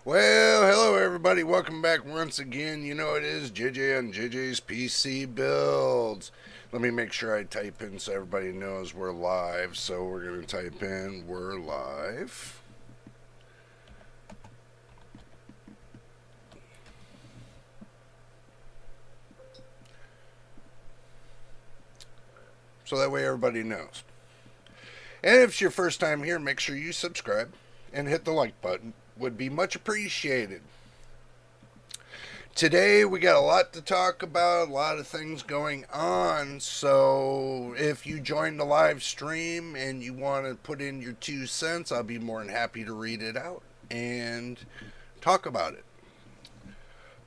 Well, hello everybody. Welcome back once again. You know it is JJ on JJ's PC Builds. Let me make sure I type in so everybody knows we're live. So we're going to type in we're live. So that way everybody knows. And if it's your first time here, make sure you subscribe and hit the like button. Would be much appreciated. Today we got a lot to talk about, a lot of things going on. So if you join the live stream and you want to put in your 2 cents, I'll be more than happy to read it out and talk about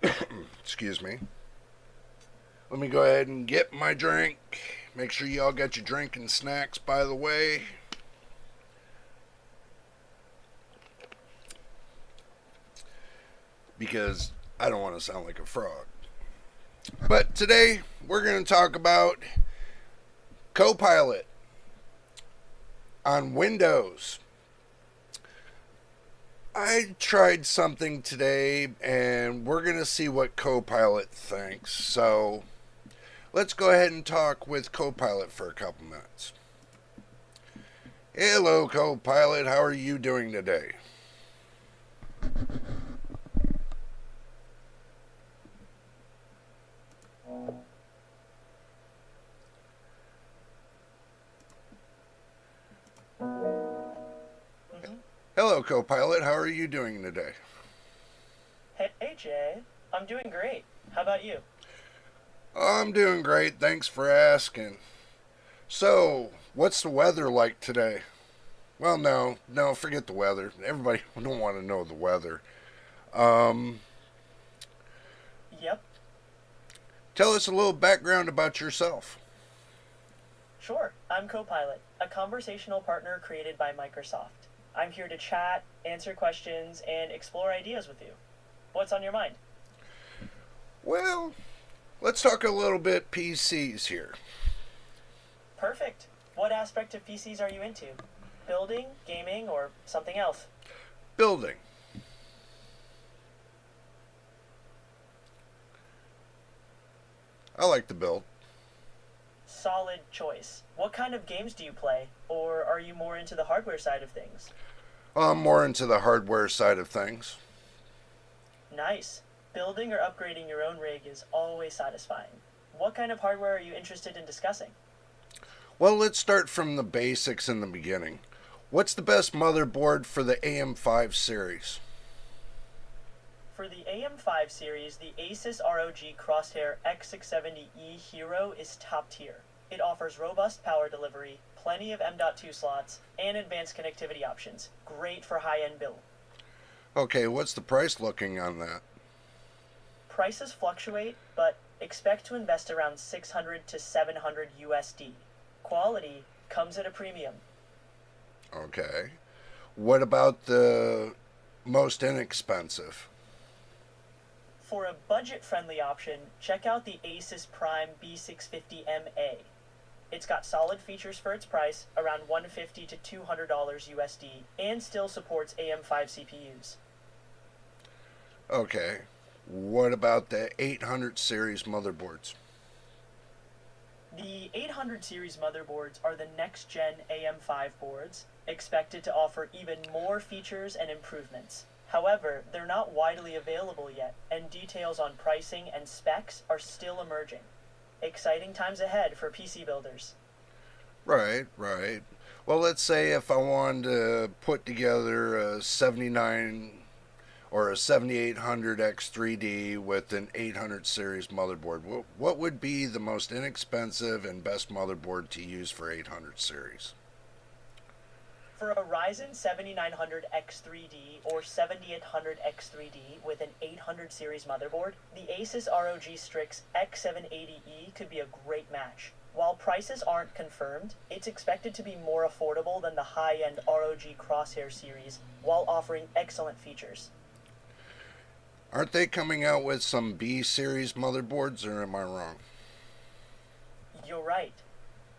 it. Excuse me. Let me go ahead and get my drink. Make sure you all got your drink and snacks, by the way. Because I don't want to sound like a frog. But today we're going to talk about Copilot on Windows. I tried something today and we're going to see what Copilot thinks. So let's go ahead and talk with Copilot for a couple minutes. Hello, Copilot. How are you doing today? Hello, Copilot. How are you doing today? Hey Jay, I'm doing great. How about you? I'm doing great. Thanks for asking. So, what's the weather like today? Well, no, forget the weather. Everybody don't want to know the weather. Um, Yep, Tell us a little background about yourself. sure. I'm Copilot, a conversational partner created by Microsoft. I'm here to chat, answer questions, and explore ideas with you. What's on your mind? Well, let's talk a little bit PCs here. Perfect. What aspect of PCs are you into? Building, gaming, or something else? Building. I like to build. Solid choice. What kind of games do you play? Or are you more into the hardware side of things? I'm more into the hardware side of things. Nice. Building or upgrading your own rig is always satisfying. What kind of hardware are you interested in discussing? Well, let's start from the basics in the beginning. What's the best motherboard for the AM5 series? For the AM5 series, the Asus ROG Crosshair X670E Hero is top tier. It offers robust power delivery, plenty of M.2 slots, and advanced connectivity options. Great for high-end build. Okay, what's the price looking on that? Prices fluctuate, but expect to invest around 600 to 700 USD. Quality comes at a premium. Okay. What about the most inexpensive? For a budget-friendly option, check out the Asus Prime B650MA. It's got solid features for its price, around $150 to $200 USD, and still supports AM5 CPUs. Okay. What about the 800 series motherboards? The 800 series motherboards are the next-gen AM5 boards, expected to offer even more features and improvements. However, they're not widely available yet, and details on pricing and specs are still emerging. Exciting times ahead for PC builders. Right. Well, let's say if I wanted to put together a 79 or a 7800 X3D with an 800 series motherboard, what would be the most inexpensive and best motherboard to use for 800 series? For a Ryzen 7900 X3D or 7800 X3D with an 800 series motherboard, the Asus ROG Strix X780E could be a great match. While prices aren't confirmed, it's expected to be more affordable than the high-end ROG Crosshair series while offering excellent features. Aren't they coming out with some B series motherboards, or am I wrong? You're right.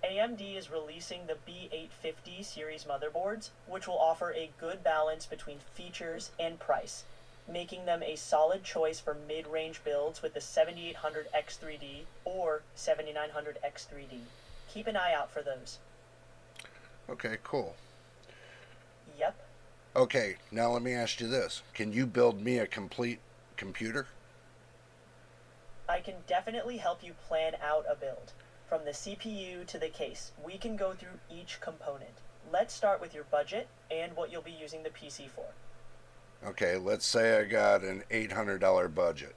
AMD is releasing the B850 series motherboards, which will offer a good balance between features and price. making them a solid choice for mid-range builds with the 7800X3D or 7900X3D. Keep an eye out for those. Okay, cool. Yep. Okay, now let me ask you this. Can you build me a complete computer? I can definitely help you plan out a build. From the CPU to the case, we can go through each component. Let's start with your budget and what you'll be using the PC for. Okay, let's say I got an $800 budget.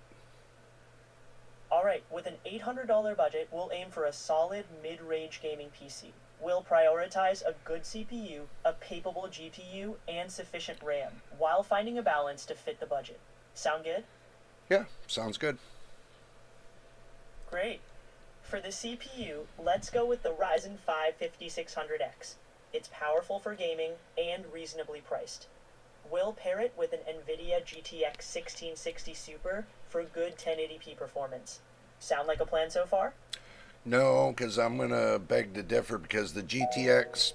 Alright, with an $800 budget, we'll aim for a solid mid-range gaming PC. We'll prioritize a good CPU, a capable GPU, and sufficient RAM, while finding a balance to fit the budget. Sound good? Yeah, sounds good. Great. For the CPU, let's go with the Ryzen 5 5600X. It's powerful for gaming and reasonably priced. We'll pair it with an Nvidia GTX 1660 Super for good 1080p performance. Sound like a plan so far? No, because I'm going to beg to differ because the GTX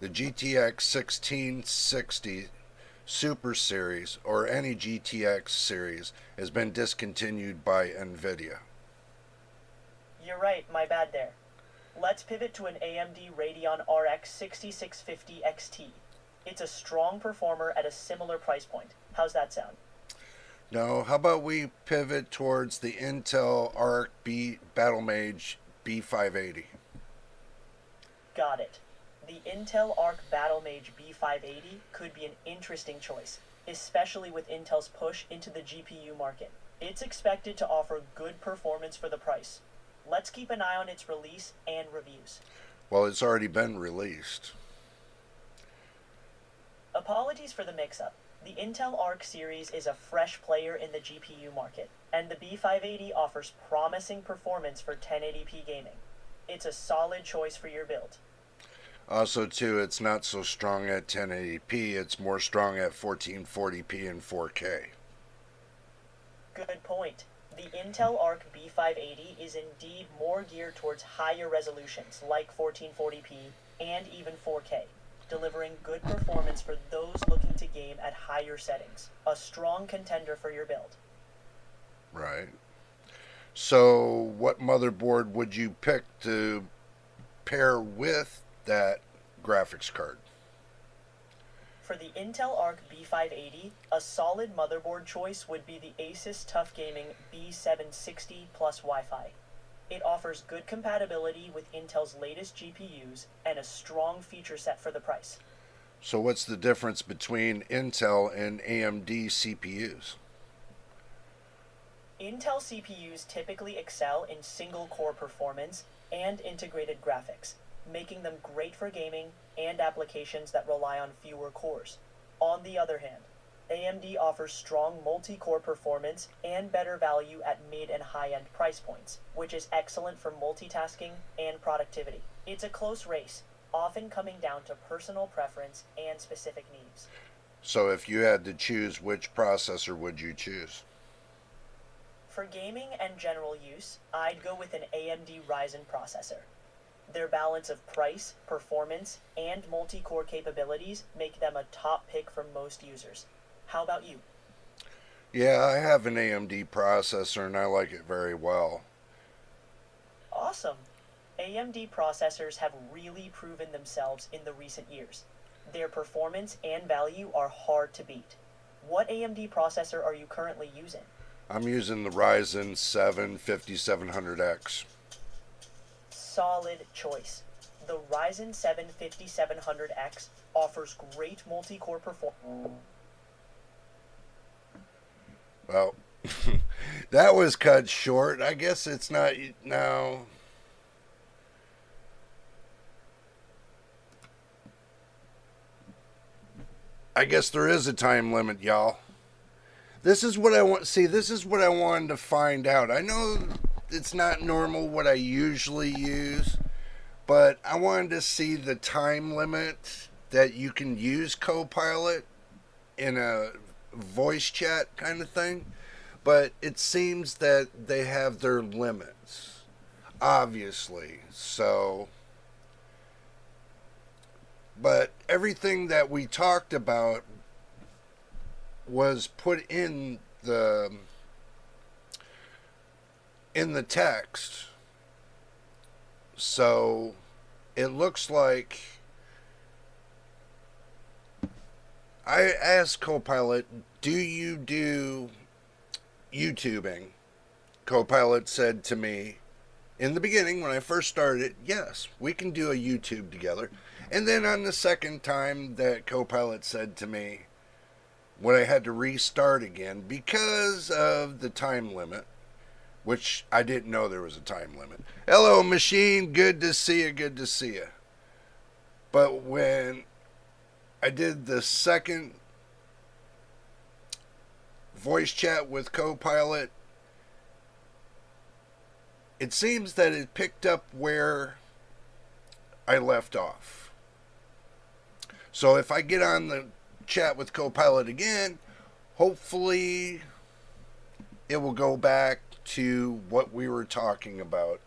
1660 Super Series or any GTX series has been discontinued by Nvidia. You're right, my bad there. Let's pivot to an AMD Radeon RX 6650 XT. It's a strong performer at a similar price point. How's that sound? No, how about we pivot towards the Intel Arc Battlemage B580? Got it. The Intel Arc Battlemage B580 could be an interesting choice, especially with Intel's push into the GPU market. It's expected to offer good performance for the price. Let's keep an eye on its release and reviews. Well, it's already been released. Apologies for the mix-up. The Intel Arc series is a fresh player in the GPU market, and the B580 offers promising performance for 1080p gaming. It's a solid choice for your build. Also, too, it's not so strong at 1080p, it's more strong at 1440p and 4K. Good point. The Intel Arc B580 is indeed more geared towards higher resolutions like 1440p and even 4K, delivering good performance for those looking to game at higher settings. A strong contender for your build. Right. So, what motherboard would you pick to pair with that graphics card? For the Intel Arc B580, a solid motherboard choice would be the Asus TUF Gaming B760 plus Wi-Fi. It offers good compatibility with Intel's latest GPUs and a strong feature set for the price. So what's the difference between Intel and AMD CPUs? Intel CPUs typically excel in single-core performance and integrated graphics, making them great for gaming and applications that rely on fewer cores. On the other hand, AMD offers strong multi-core performance and better value at mid and high-end price points, which is excellent for multitasking and productivity. It's a close race, often coming down to personal preference and specific needs. So if you had to choose, which processor would you choose? For gaming and general use, I'd go with an AMD Ryzen processor. Their balance of price, performance, and multi-core capabilities make them a top pick for most users. How about you? Yeah, I have an AMD processor and I like it very well. Awesome! AMD processors have really proven themselves in the recent years. Their performance and value are hard to beat. What AMD processor are you currently using? I'm using the Ryzen 7 5700X. Solid choice. The Ryzen 7 5700X offers great multi-core performance. Well, that was cut short. I guess it's not now. I guess there is a time limit, y'all. This is what I want. See, this is what I wanted to find out. I know it's not normal what I usually use, but I wanted to see the time limit that you can use Copilot in a voice chat kind of thing. But it seems that they have their limits, obviously. So, but everything that we talked about was put in the text. So it looks like I asked Copilot, do you do YouTubing? Copilot said to me in the beginning when I first started, yes, we can do a YouTube together. And then on the second time that Copilot said to me, when I had to restart again because of the time limit, which I didn't know there was a time limit. Hello, machine. Good to see you. Good to see you. But when I did the second voice chat with Copilot, it seems that it picked up where I left off. So if I get on the chat with Copilot again, hopefully it will go back to what we were talking about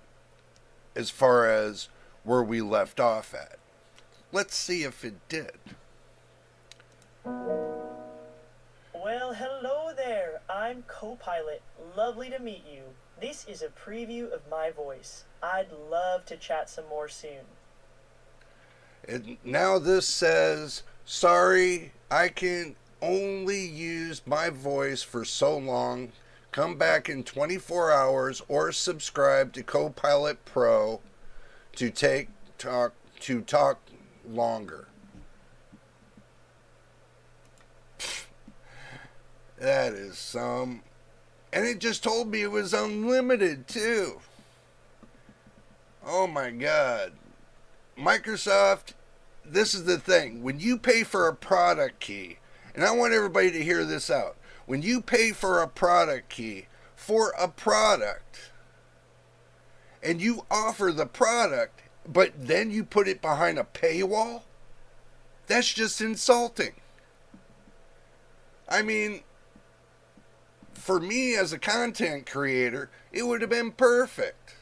as far as where we left off at. Let's see if it did. Well, hello there. I'm Copilot. Lovely to meet you. This is a preview of my voice. I'd love to chat some more soon. And now this says, sorry, I can only use my voice for so long. Come back in 24 hours or subscribe to Copilot Pro to talk longer. That is some. And it just told me it was unlimited too. Oh my God. Microsoft, this is the thing. When you pay for a product key, and I want everybody to hear this out. When you pay for a product key for a product, and you offer the product, but then you put it behind a paywall, that's just insulting. I mean, for me as a content creator, it would have been perfect.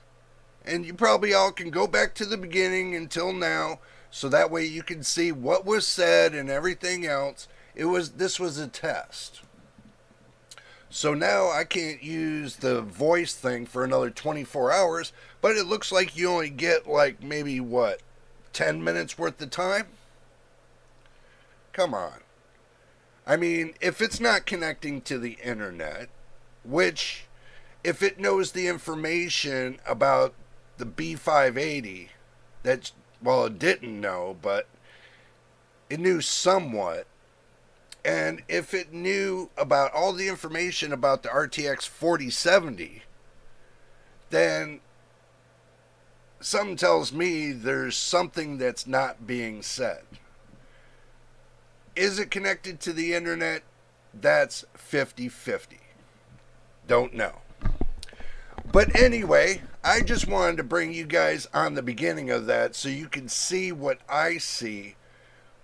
And you probably all can go back to the beginning until now, so that way you can see what was said and everything else. This was a test. So now I can't use the voice thing for another 24 hours, but it looks like you only get like maybe 10 minutes worth of time? Come on. I mean, if it's not connecting to the internet, which if it knows the information about the B580, it didn't know, but it knew somewhat. And if it knew about all the information about the RTX 4070, then something tells me there's something that's not being said. Is it connected to the internet? That's 50-50. Don't know. But anyway, I just wanted to bring you guys on the beginning of that so you can see what I see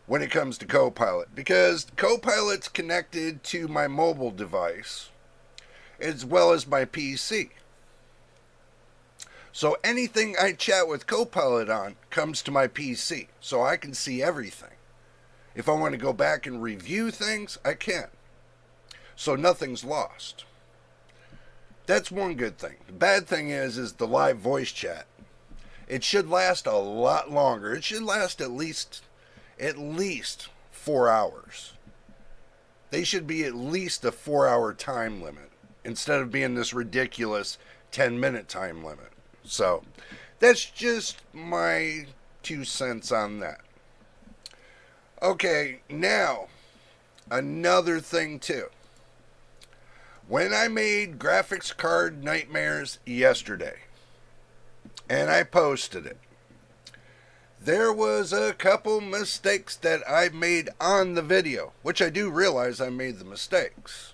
when it comes to Copilot, because Copilot's connected to my mobile device as well as my PC. So anything I chat with Copilot on comes to my PC, so I can see everything. If I want to go back and review things, I can. So nothing's lost. That's one good thing. The bad thing is the live voice chat. It should last a lot longer. It should last at least 4 hours. They should be at least a 4-hour time limit instead of being this ridiculous 10-minute time limit. So that's just my 2 cents on that. Okay, now another thing too. When I made graphics card nightmares yesterday, and I posted it, there was a couple mistakes that I made on the video, which I do realize I made the mistakes.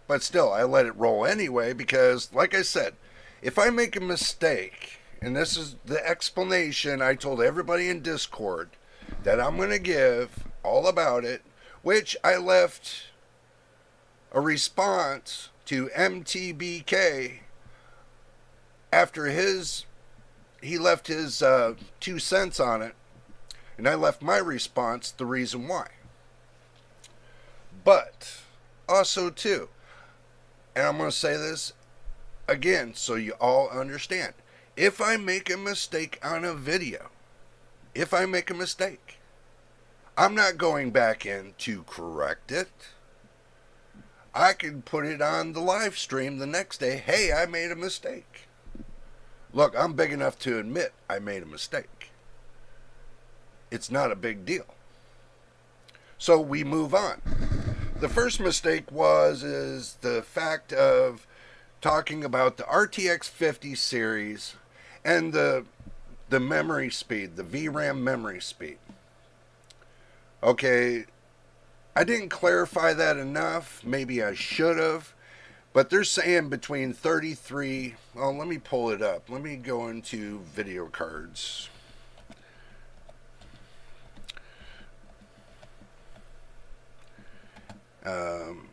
But still, I let it roll anyway because, like I said, if I make a mistake, and this is the explanation I told everybody in Discord that I'm going to give all about it, which I left a response to MTBK after he left his 2 cents on it, and I left my response, the reason why. But Also, too, and I'm going to say this again so you all understand. If I make a mistake on a video, if I make a mistake, I'm not going back in to correct it. I can put it on the live stream the next day. Hey, I made a mistake. Look, I'm big enough to admit I made a mistake. It's not a big deal. So we move on. The first mistake is the fact of talking about the RTX 50 series and the memory speed, the VRAM memory speed. Okay, I didn't clarify that enough. Maybe I should have. But they're saying between 33... Well, let me pull it up. Let me go into video cards. Um,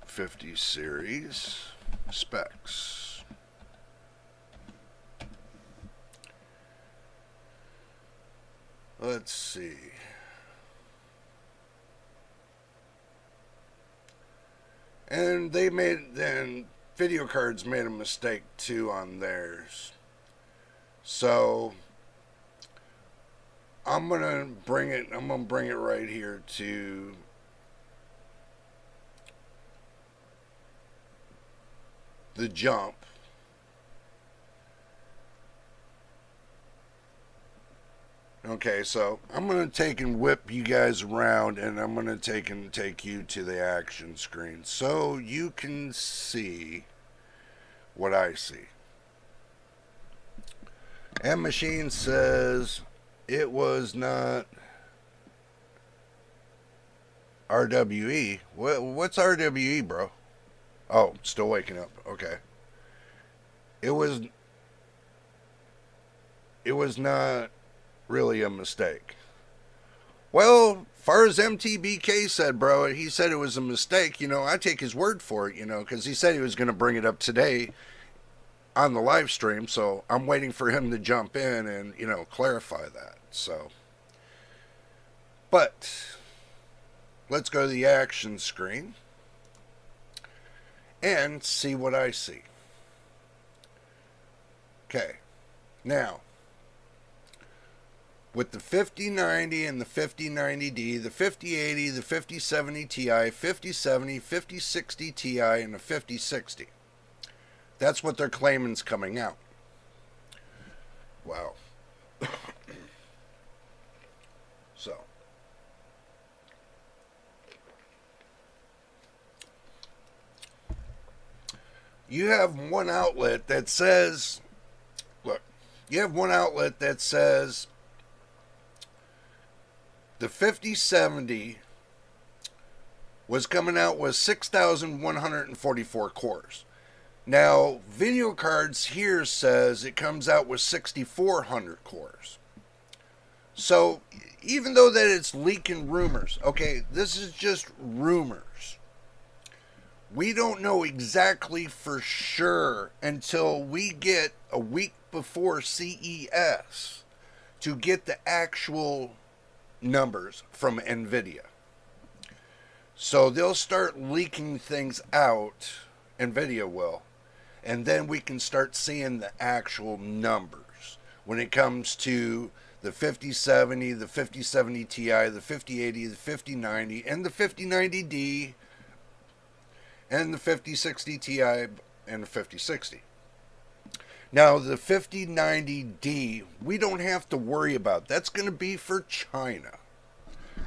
50 series specs. Let's see. And video cards made a mistake too on theirs. So I'm gonna bring it right here to the jump. Okay, so I'm going to take and whip you guys around, and I'm going to take you to the action screen so you can see what I see. And Machine says it was not RWE. What's RWE, bro? Oh, still waking up. Okay. It was not really a mistake. Well, far as MTBK said, bro, he said it was a mistake. I take his word for it, because he said he was going to bring it up today on the live stream. So I'm waiting for him to jump in and, clarify that. So, but let's go to the action screen and see what I see. Okay. Now, with the 5090 and the 5090D, the 5080, the 5070 Ti, 5070, 5060 Ti, and the 5060. That's what they're claiming's coming out. Wow. So. You have one outlet that says, look, you have one outlet that says the 5070 was coming out with 6,144 cores. Now, video cards here says it comes out with 6,400 cores. So, even though that it's leaking rumors, okay, this is just rumors. We don't know exactly for sure until we get a week before CES to get the actual numbers from Nvidia. So they'll start leaking things out, Nvidia will, and then we can start seeing the actual numbers when it comes to the 5070, the 5070 Ti, the 5080, the 5090, and the 5090D, and the 5060 Ti and the 5060. Now, the 5090D, we don't have to worry about. That's going to be for China.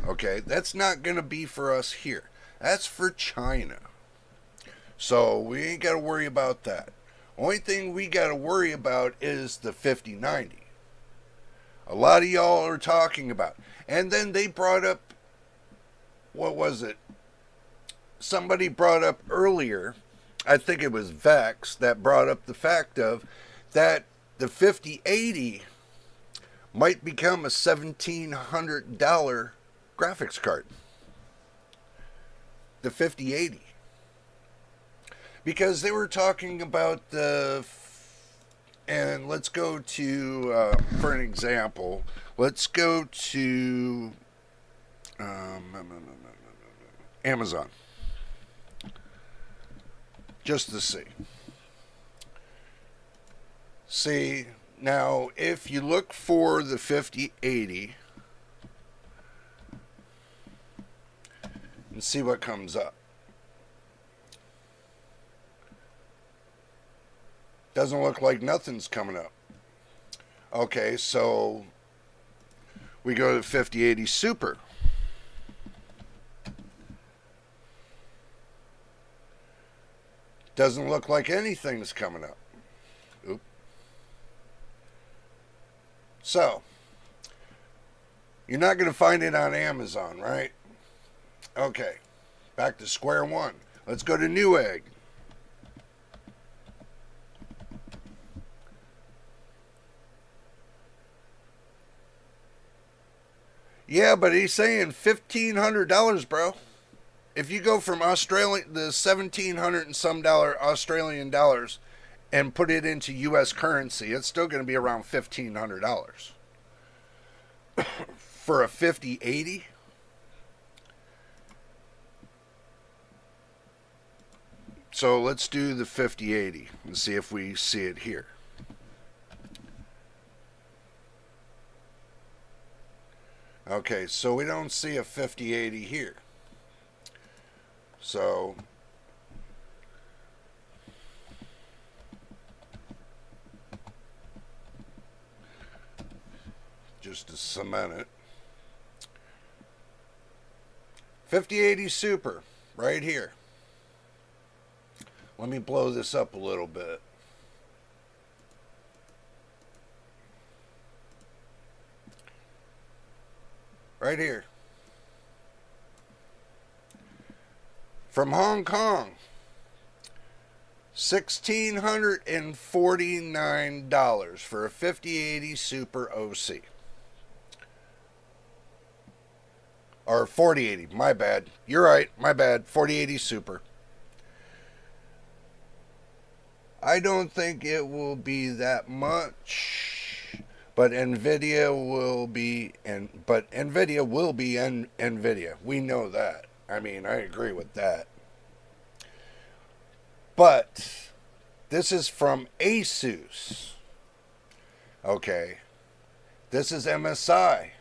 Okay? That's not going to be for us here. That's for China. So, we ain't got to worry about that. Only thing we got to worry about is the 5090. A lot of y'all are talking about. And then they brought up, what was it? Somebody brought up earlier, I think it was Vex, that brought up the fact of that the 5080 might become a $1,700 graphics card. The 5080. Because they were talking about the And let's go to, for an example, let's go to Amazon, just to see. See, now if you look for the 5080 and see what comes up. Doesn't look like nothing's coming up. Okay, so we go to 5080 Super. Doesn't look like anything's coming up. Oop. So, you're not going to find it on Amazon, right? Okay, back to square one. Let's go to Newegg. Yeah, but he's saying $1,500, bro. If you go from Australia, the 1,700 and some Australian dollars, and put it into U.S. currency, it's still going to be around $1,500 for a 5080. So let's do the 5080 and see if we see it here. Okay, so we don't see a 5080 here. So just to cement it, 5080 Super right here. Let me blow this up a little bit. Right here. From Hong Kong. $1,649 for a 5080 Super OC. Or 4080, my bad. You're right, my bad. 4080 Super. I don't think it will be that much. But Nvidia will be Nvidia. We know that. I mean, I agree with that. But this is from Asus. Okay. This is MSI.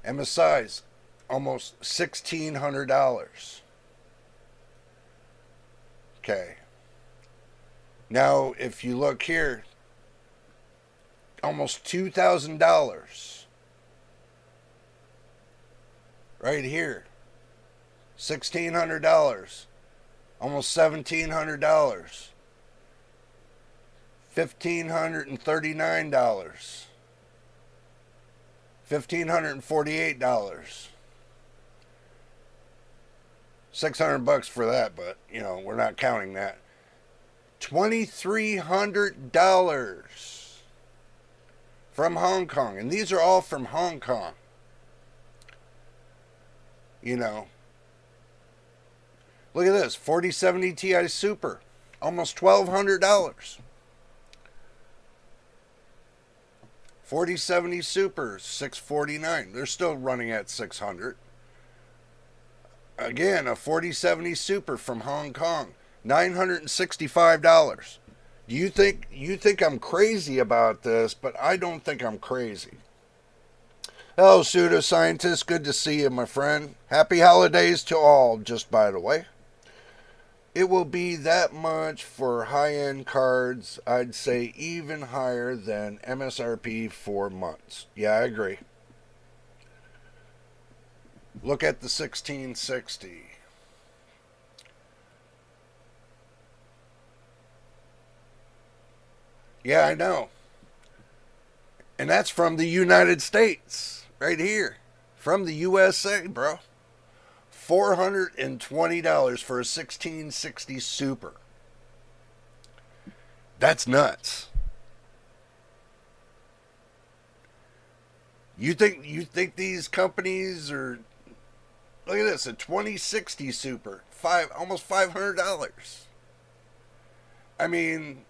MSI's almost $1,600. Okay. Now, if you look here, almost $2,000. Right here. $1,600. Almost $1,700. $1,539. $1,548. $600 for that, but you know, we're not counting that. $2,300 from Hong Kong, and these are all from Hong Kong. You know, look at this 4070 Ti Super, almost $1,200. 4070 Super, $649. They're still running at $600. Again, a 4070 Super from Hong Kong, $965. You think I'm crazy about this, but I don't think I'm crazy. Hello, pseudoscientist. Good to see you, my friend. Happy holidays to all, just by the way. It will be that much for high-end cards. I'd say even higher than MSRP for months. Yeah, I agree. Look at the 1660. Yeah, I know. And that's from the United States. Right here. From the USA, bro. $420 for a 1660 Super. That's nuts. You think these companies are... Look at this, a 2060 Super. Almost $500. I mean...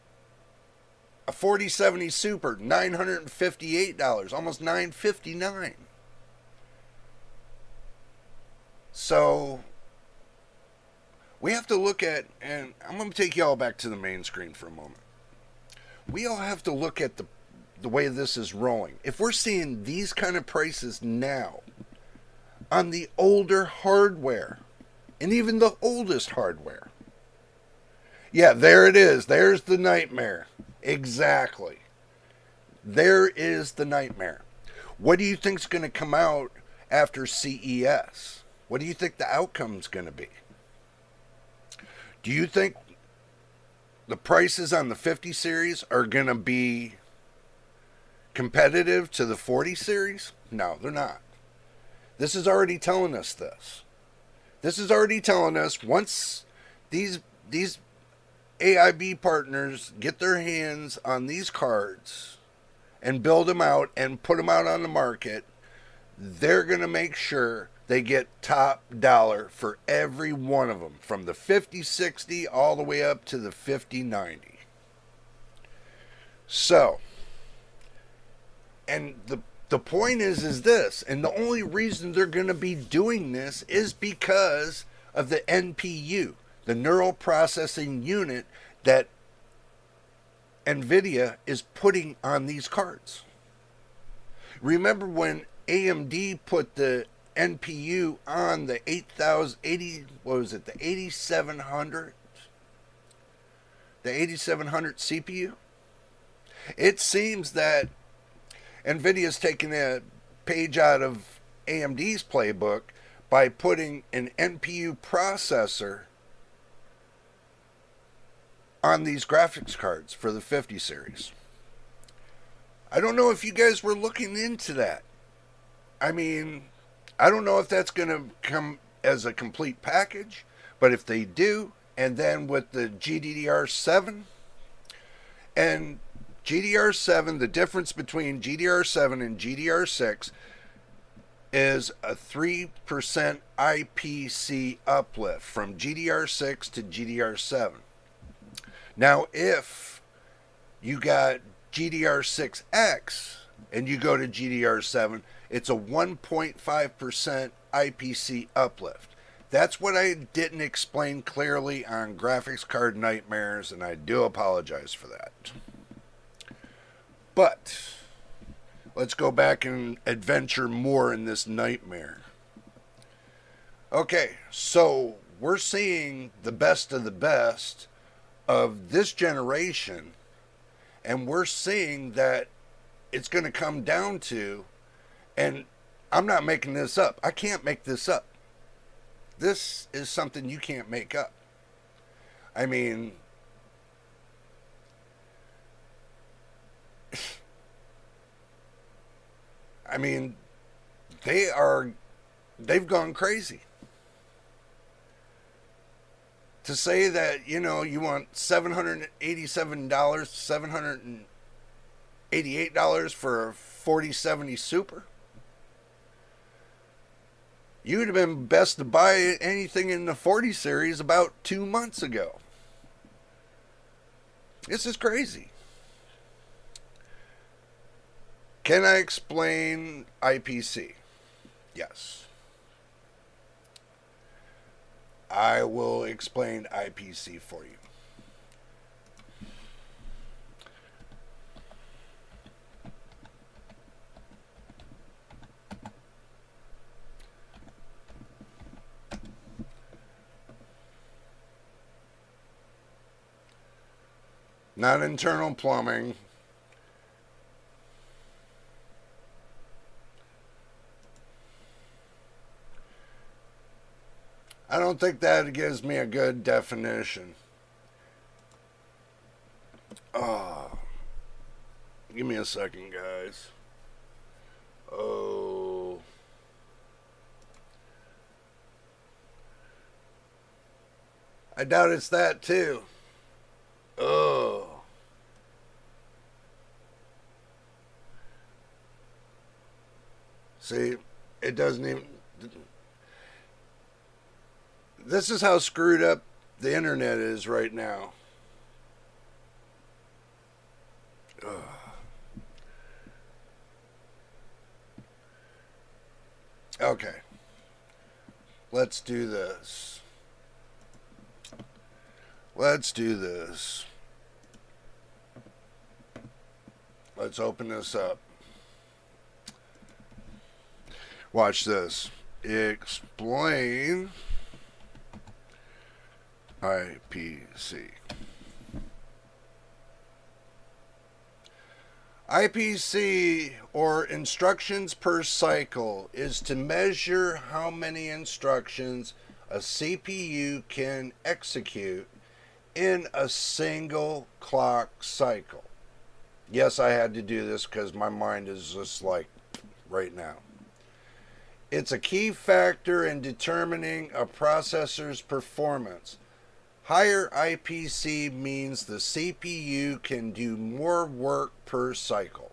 A 4070 Super, $958, almost $959. So we have to look at, and I'm going to take y'all back to the main screen for a moment. We all have to look at the way this is rolling. If we're seeing these kind of prices now on the older hardware, and even the oldest hardware, yeah, there it is. There's the nightmare. Exactly. There is the nightmare. What do you think's going to come out after CES? What do you think the outcome's going to be? Do you think the prices on the 50 series are going to be competitive to the 40 series? No, they're not. This is already telling us this. This is already telling us once these AIB partners get their hands on these cards and build them out and put them out on the market, they're going to make sure they get top dollar for every one of them, from the 5060 all the way up to the 5090. So, and the point is this, and the only reason they're going to be doing this is because of the NPU, the neural processing unit that Nvidia is putting on these cards. Remember when AMD put the NPU on the 8080, what was it, the 8700? The 8700 CPU? It seems that Nvidia's taking a page out of AMD's playbook by putting an NPU processor on these graphics cards for the 50 series. I don't know if you guys were looking into that. I mean, I don't know if that's going to come as a complete package, but if they do, and then with the GDDR7 and GDDR7, the difference between GDDR7 and GDDR6 is a 3% IPC uplift from GDDR6 to GDDR7. Now, if you got GDDR6X and you go to GDDR7, it's a 1.5% IPC uplift. That's what I didn't explain clearly on Graphics Card Nightmares, and I do apologize for that. But let's go back and adventure more in this nightmare. Okay, so we're seeing the best of the best of this generation, and we're seeing that it's going to come down to, and I'm not making this up. I can't make this up. This is something you can't make up. I mean, they've gone crazy. To say that, you know, you want $787, $788 for a 4070 Super, you'd have been best to buy anything in the 40 series about 2 months ago. This is crazy. Can I explain IPC? Yes. I will explain IPC for you. Not internal plumbing. I don't think that gives me a good definition. Oh, give me a second, guys. Oh. I doubt it's that too. Oh. See, it doesn't even... This is how screwed up the internet is right now. Okay. Let's do this. Let's do this. Let's open this up. Watch this. Explain IPC. IPC, or instructions per cycle, is to measure how many instructions a CPU can execute in a single clock cycle. Yes, I had to do this because my mind is just like right now. It's a key factor in determining a processor's performance. Higher IPC means the CPU can do more work per cycle,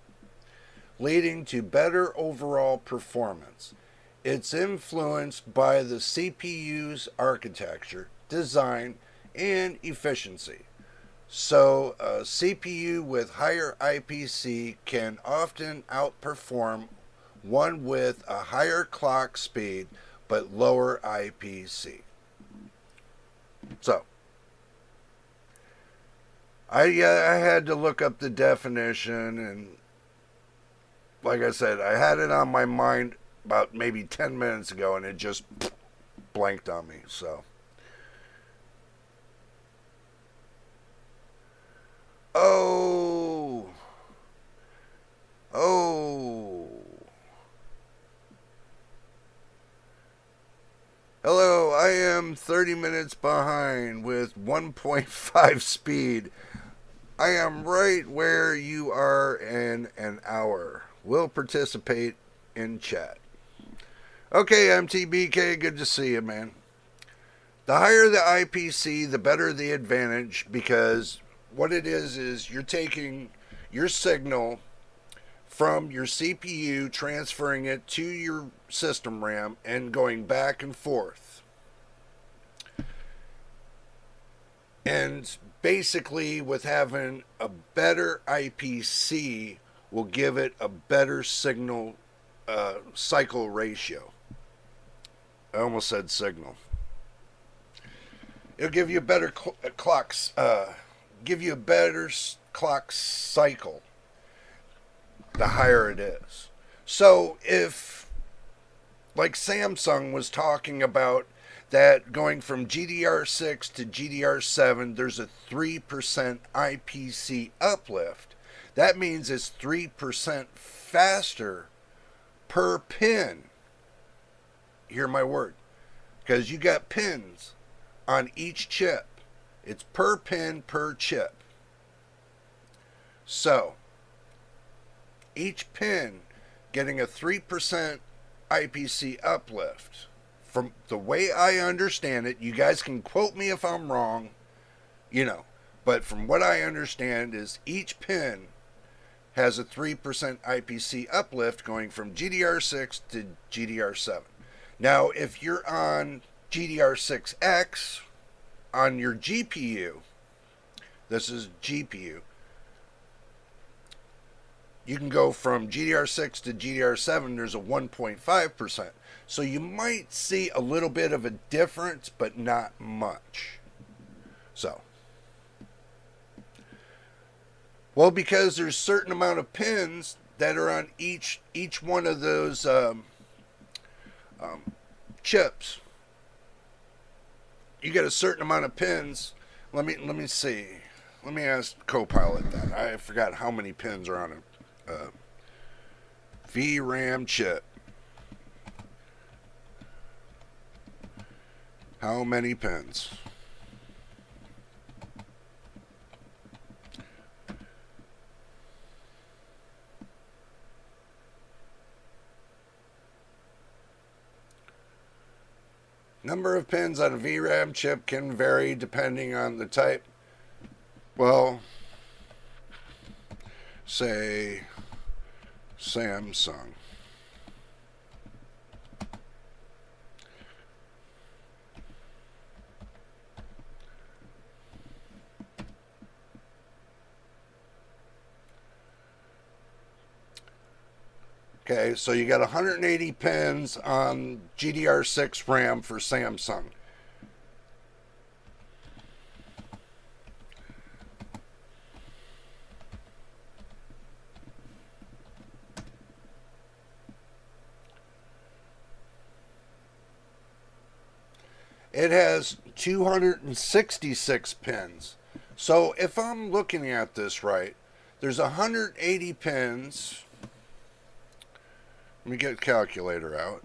leading to better overall performance. It's influenced by the CPU's architecture, design, and efficiency. So, a CPU with higher IPC can often outperform one with a higher clock speed but lower IPC. So, I had to look up the definition, and like I said, I had it on my mind about maybe 10 minutes ago, and it just blanked on me. So, oh, hello, I am 30 minutes behind with 1.5 speed. I am right where you are in an hour. Will participate in chat. Okay, MTBK, good to see you, man. The higher the IPC, the better the advantage, because what it is you're taking your signal from your CPU, transferring it to your system RAM, and going back and forth. And basically, with having a better IPC, will give it a better signal cycle ratio. I almost said signal. It'll give you a better clocks, give you a better clock cycle the higher it is. So if, like Samsung was talking about, that going from GDR6 to GDR7, there's a 3% IPC uplift. That means it's 3% faster per pin. Hear my word. Because you got pins on each chip. It's per pin per chip. So, each pin getting a 3% IPC uplift. From the way I understand it, you guys can quote me if I'm wrong, but from what I understand is each pin has a 3% IPC uplift going from GDR6 to GDR7. Now, if you're on GDR6X on your GPU, this is GPU, you can go from GDR6 to GDR7, there's a 1.5%. So you might see a little bit of a difference, but not much. So, well, because there's a certain amount of pins that are on each one of those chips. You get a certain amount of pins. Let me see. Let me ask Copilot that. I forgot how many pins are on a VRAM chip. How many pins? Number of pins on a VRAM chip can vary depending on the type. Well, say Samsung. Okay, so you got 180 pins on GDR6 RAM for Samsung. It has 266 pins. So if I'm looking at this right, there's 180 pins. Let me get a calculator out.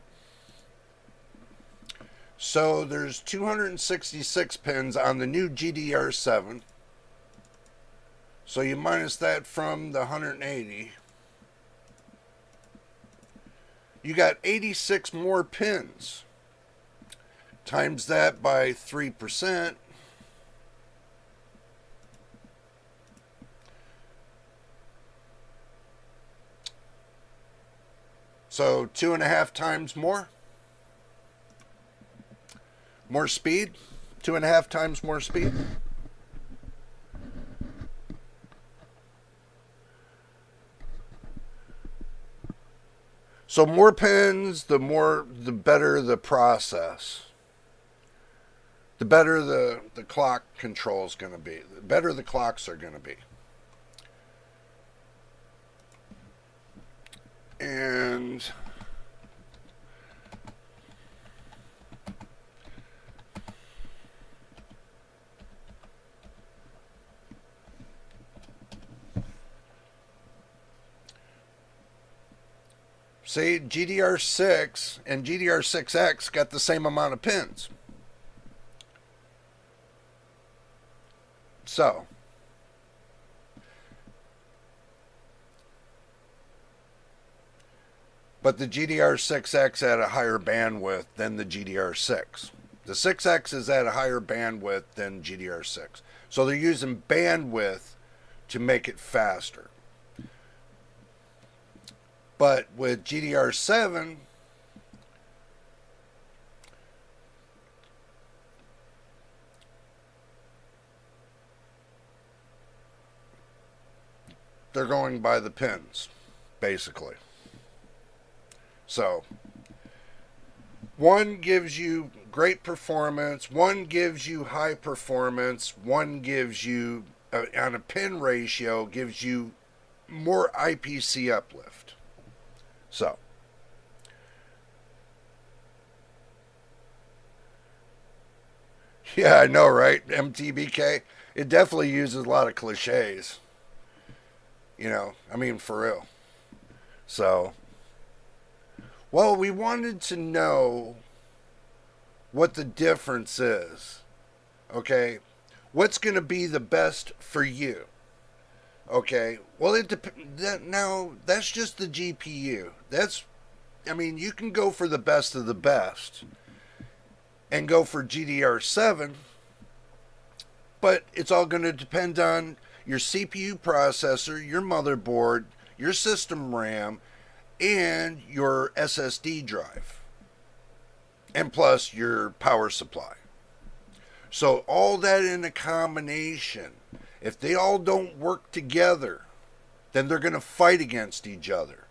So there's 266 pins on the new GDR7. So you minus that from the 180. You got 86 more pins. Times that by 3%. So 2.5 times more. More speed. 2.5 times more speed. So more pins, the better the process. The better the clock control is going to be. The better the clocks are going to be. And say GDR6 and GDR6X got the same amount of pins. So but the GDR6X at a higher bandwidth than the GDR6. The 6X is at a higher bandwidth than GDR6. So they're using bandwidth to make it faster. But with GDR7, they're going by the pins, basically. So, one gives you great performance, one gives you high performance, one gives you, on a pin ratio, gives you more IPC uplift. So, yeah, I know, right? MTBK, it definitely uses a lot of cliches. You know, I mean, for real. So, well, we wanted to know what the difference is. Okay? What's going to be the best for you? Okay? Well, now that's just the GPU. I mean, you can go for the best of the best and go for GDR7, but it's all going to depend on your CPU processor, your motherboard, your system RAM, and your SSD drive, and plus your power supply. So all that in a combination, if they all don't work together, then they're going to fight against each other.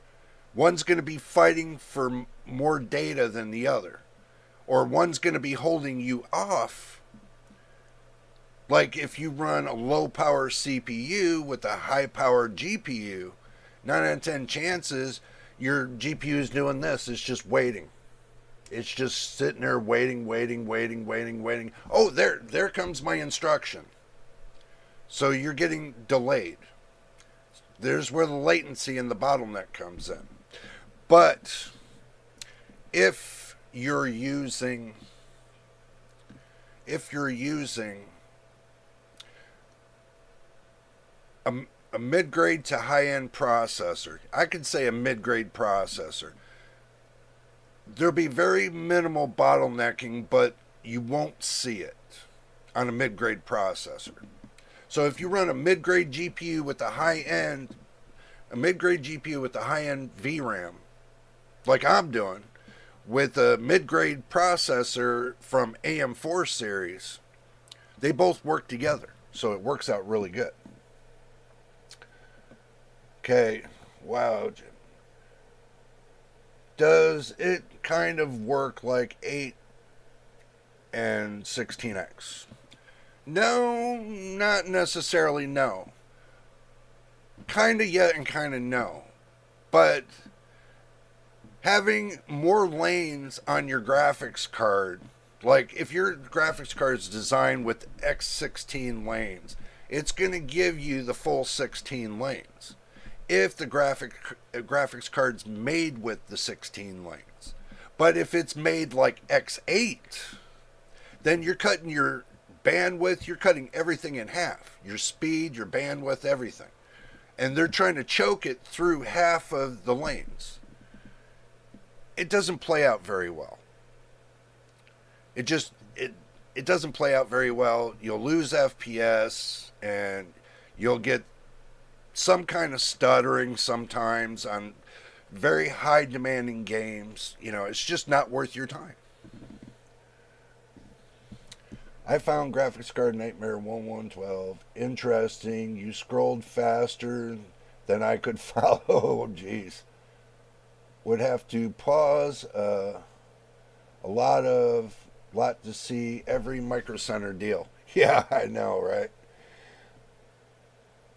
One's going to be fighting for more data than the other, or one's going to be holding you off. Like if you run a low power CPU with a high power GPU, 9 out of 10 chances your GPU is doing this. It's just waiting. It's just sitting there waiting. Oh, there comes my instruction. So you're getting delayed. There's where the latency and the bottleneck comes in. But if you're using a mid-grade to high-end processor, I could say a mid-grade processor, there'll be very minimal bottlenecking, but you won't see it on a mid-grade processor. So if you run a mid-grade GPU with a high-end VRAM, like I'm doing, with a mid-grade processor from AM4 series, they both work together. So it works out really good. Okay, wow. Does it kind of work like 8 and 16X? No, not necessarily no. Kinda yet and kinda no. But having more lanes on your graphics card, like if your graphics card is designed with X16 lanes, it's going to give you the full 16 lanes. If the graphics card's made with the 16 lanes. But if it's made like X8, then you're cutting your bandwidth, you're cutting everything in half. Your speed, your bandwidth, everything. And they're trying to choke it through half of the lanes. It doesn't play out very well. It doesn't play out very well. You'll lose FPS and you'll get some kind of stuttering sometimes on very high demanding games. You know, it's just not worth your time. I found Graphics Card Nightmare 1112 interesting. You scrolled faster than I could follow. Oh, jeez. Would have to pause a lot to see every Micro Center deal. Yeah, I know, right?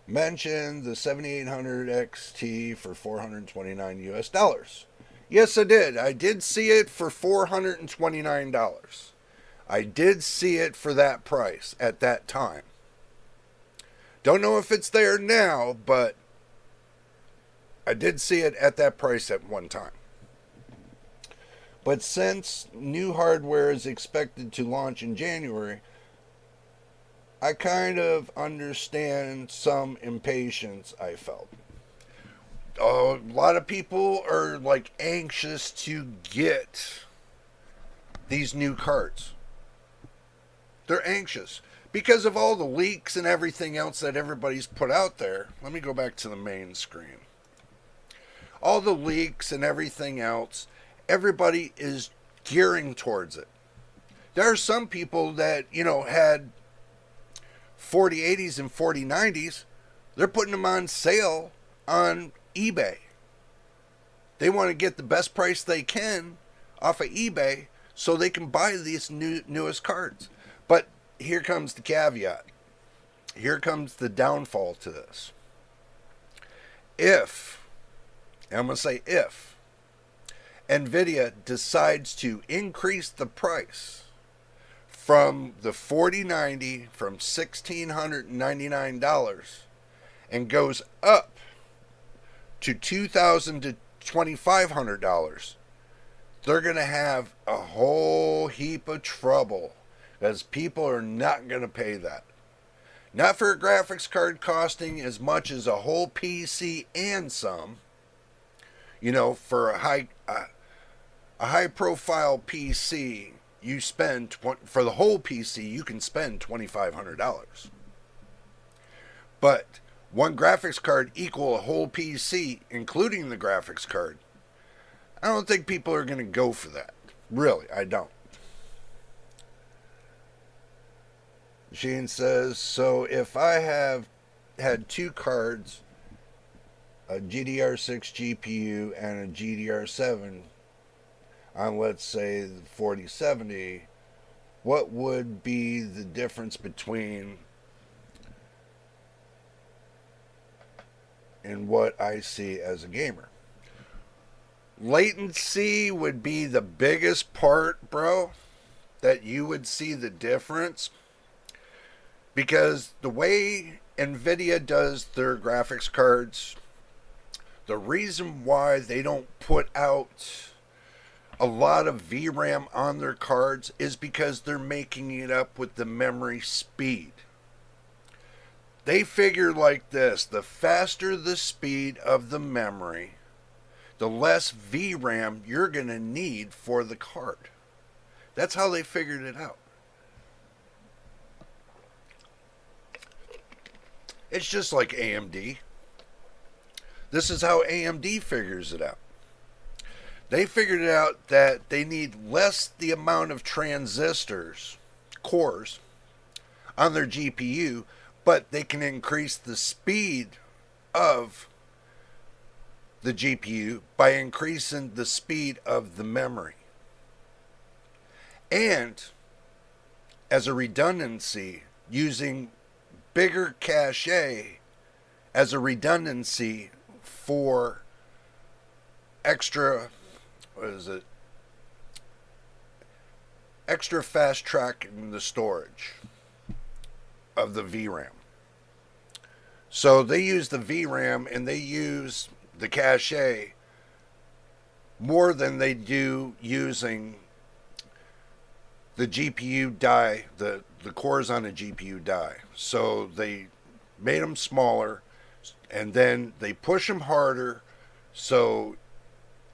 Mentioned the 7800 XT for $429 US. Yes, I did. I did see it for $429. I did see it for that price at that time. Don't know if it's there now, but I did see it at that price at one time. But since new hardware is expected to launch in January, I kind of understand some impatience I felt. A lot of people are like anxious to get these new cards. They're anxious because of all the leaks and everything else that everybody's put out there. Let me go back to the main screen. All the leaks and everything else, everybody is gearing towards it. There are some people that, had 4080s and 4090s. They're putting them on sale on eBay. They want to get the best price they can off of eBay so they can buy these newest cards. But here comes the caveat. Here comes the downfall to this. I'm going to say if, Nvidia decides to increase the price from the 4090 from $1,699 and goes up to $2,000 to $2,500, they're going to have a whole heap of trouble because people are not going to pay that. Not for a graphics card costing as much as a whole PC and some. For a high profile PC, you spend for the whole PC, you can spend $2,500. But one graphics card equal a whole PC, including the graphics card. I don't think people are going to go for that. Really, I don't. Machine says, so if I have had two cards, a GDR6 GPU and a GDR7 on, let's say, the 4070, what would be the difference between and what I see as a gamer? Latency would be the biggest part, bro, that you would see the difference. Because the way Nvidia does their graphics cards, the reason why they don't put out a lot of VRAM on their cards is because they're making it up with the memory speed. They figure like this: the faster the speed of the memory, the less VRAM you're going to need for the card. That's how they figured it out. It's just like AMD. This is how AMD figures it out. They figured it out that they need less the amount of transistors, cores, on their GPU, but they can increase the speed of the GPU by increasing the speed of the memory. And as a redundancy, using bigger cache as a redundancy for extra, extra fast tracking the storage of the VRAM. So they use the VRAM and they use the cache more than they do using the GPU die, the cores on a GPU die. So they made them smaller, and then they push them harder so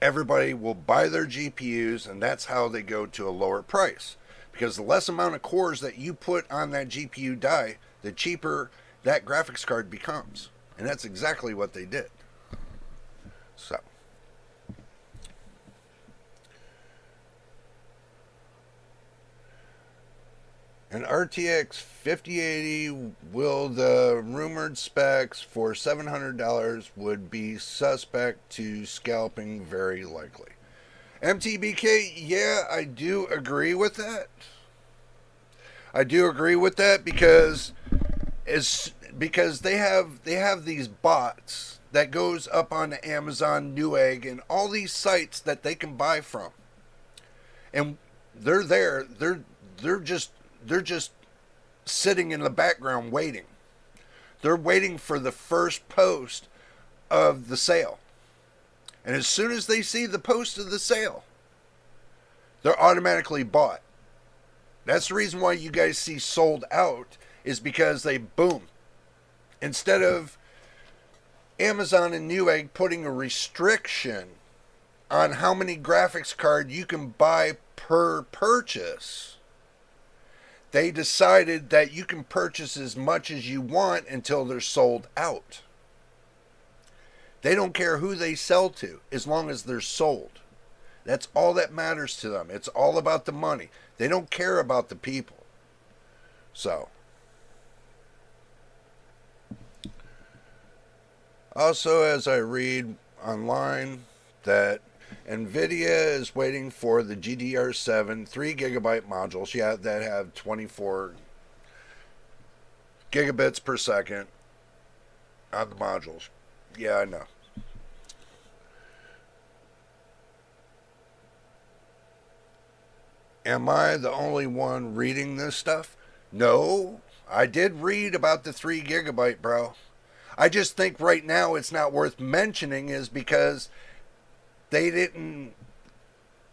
everybody will buy their GPUs, and that's how they go to a lower price. Because the less amount of cores that you put on that GPU die, the cheaper that graphics card becomes. And that's exactly what they did. So an RTX 5080 will the rumored specs for $700 would be suspect to scalping very likely. MTBK, yeah, I do agree with that. I do agree with that because they have these bots that goes up on Amazon, Newegg, and all these sites that they can buy from. And they're there. They're just sitting in the background waiting. They're waiting for the first post of the sale. And as soon as they see the post of the sale, they're automatically bought. That's the reason why you guys see sold out, is because they boom. Instead of Amazon and Newegg putting a restriction on how many graphics cards you can buy per purchase, they decided that you can purchase as much as you want until they're sold out. They don't care who they sell to as long as they're sold. That's all that matters to them. It's all about the money. They don't care about the people. So, also, as I read online, that Nvidia is waiting for the GDR7 3GB modules, that have 24 gigabits per second on the modules. Yeah, I know. Am I the only one reading this stuff? No, I did read about the 3GB, bro. I just think right now it's not worth mentioning is because they didn't,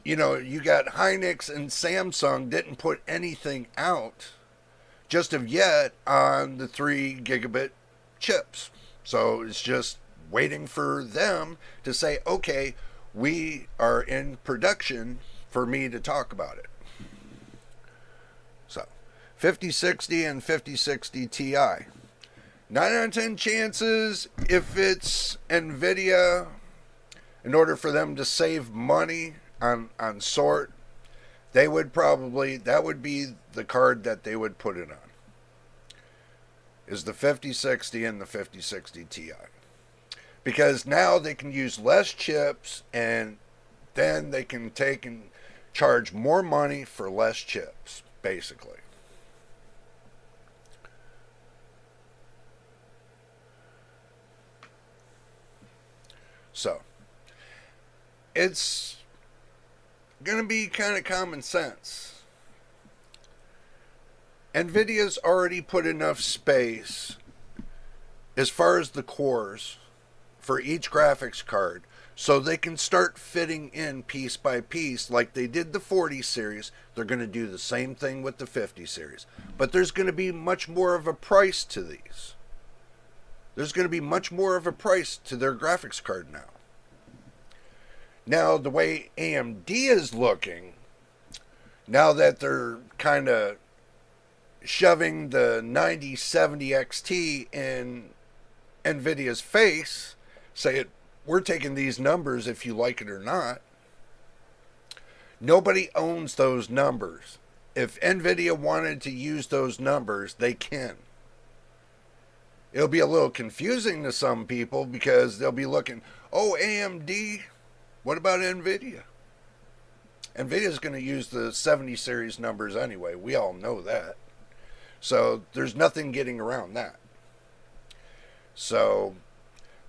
you got Hynix and Samsung didn't put anything out just of yet on the 3GB chips. So it's just waiting for them to say, okay, we are in production for me to talk about it. So 5060 and 5060 Ti. 9 out of 10 chances if it's Nvidia, in order for them to save money on sort, that would be the card that they would put it on, is the 5060 and the 5060 Ti. Because now they can use less chips, and then they can take and charge more money for less chips, basically. So, it's going to be kind of common sense. Nvidia's already put enough space as far as the cores for each graphics card so they can start fitting in piece by piece like they did the 40 series. They're going to do the same thing with the 50 series. But there's going to be much more of a price to these. There's going to be much more of a price to their graphics card now. Now, the way AMD is looking, now that they're kind of shoving the 9070 XT in Nvidia's face, saying, we're taking these numbers if you like it or not. Nobody owns those numbers. If Nvidia wanted to use those numbers, they can. It'll be a little confusing to some people because they'll be looking, Oh, AMD. What about Nvidia? Nvidia's going to use the 70 series numbers anyway. We all know that. So there's nothing getting around that. So,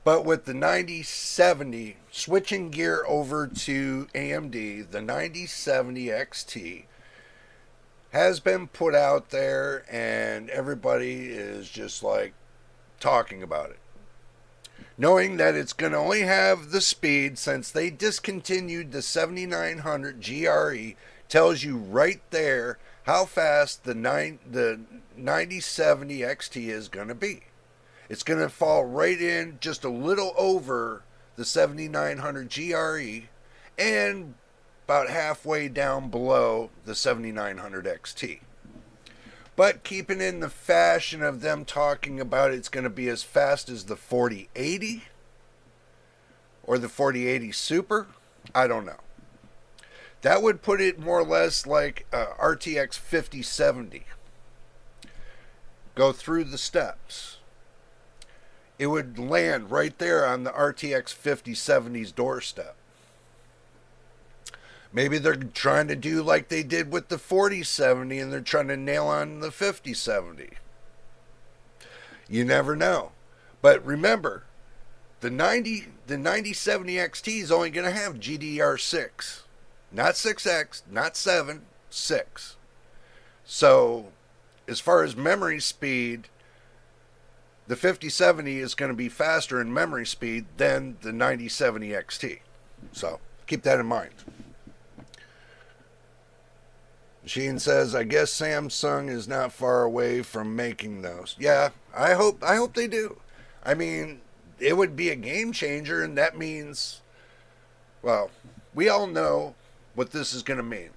but with the 9070, switching gear over to AMD, the 9070 XT has been put out there and everybody is just like talking about it. Knowing that it's going to only have the speed, since they discontinued the 7900 GRE, tells you right there how fast the 9070 XT is going to be. It's going to fall right in just a little over the 7900 GRE and about halfway down below the 7900 XT. But keeping in the fashion of them talking about it's going to be as fast as the 4080 or the 4080 Super, I don't know. That would put it more or less like RTX 5070. Go through the steps. It would land right there on the RTX 5070's doorstep. Maybe they're trying to do like they did with the 4070 and they're trying to nail on the 5070. You never know. But remember, the 9070 XT is only going to have GDDR6. Not 6X, not 7, 6. So, as far as memory speed, the 5070 is going to be faster in memory speed than the 9070 XT. So, keep that in mind. Machine says, I guess Samsung is not far away from making those. Yeah, I hope they do. I mean, it would be a game changer, and that means, well, we all know what this is going to mean.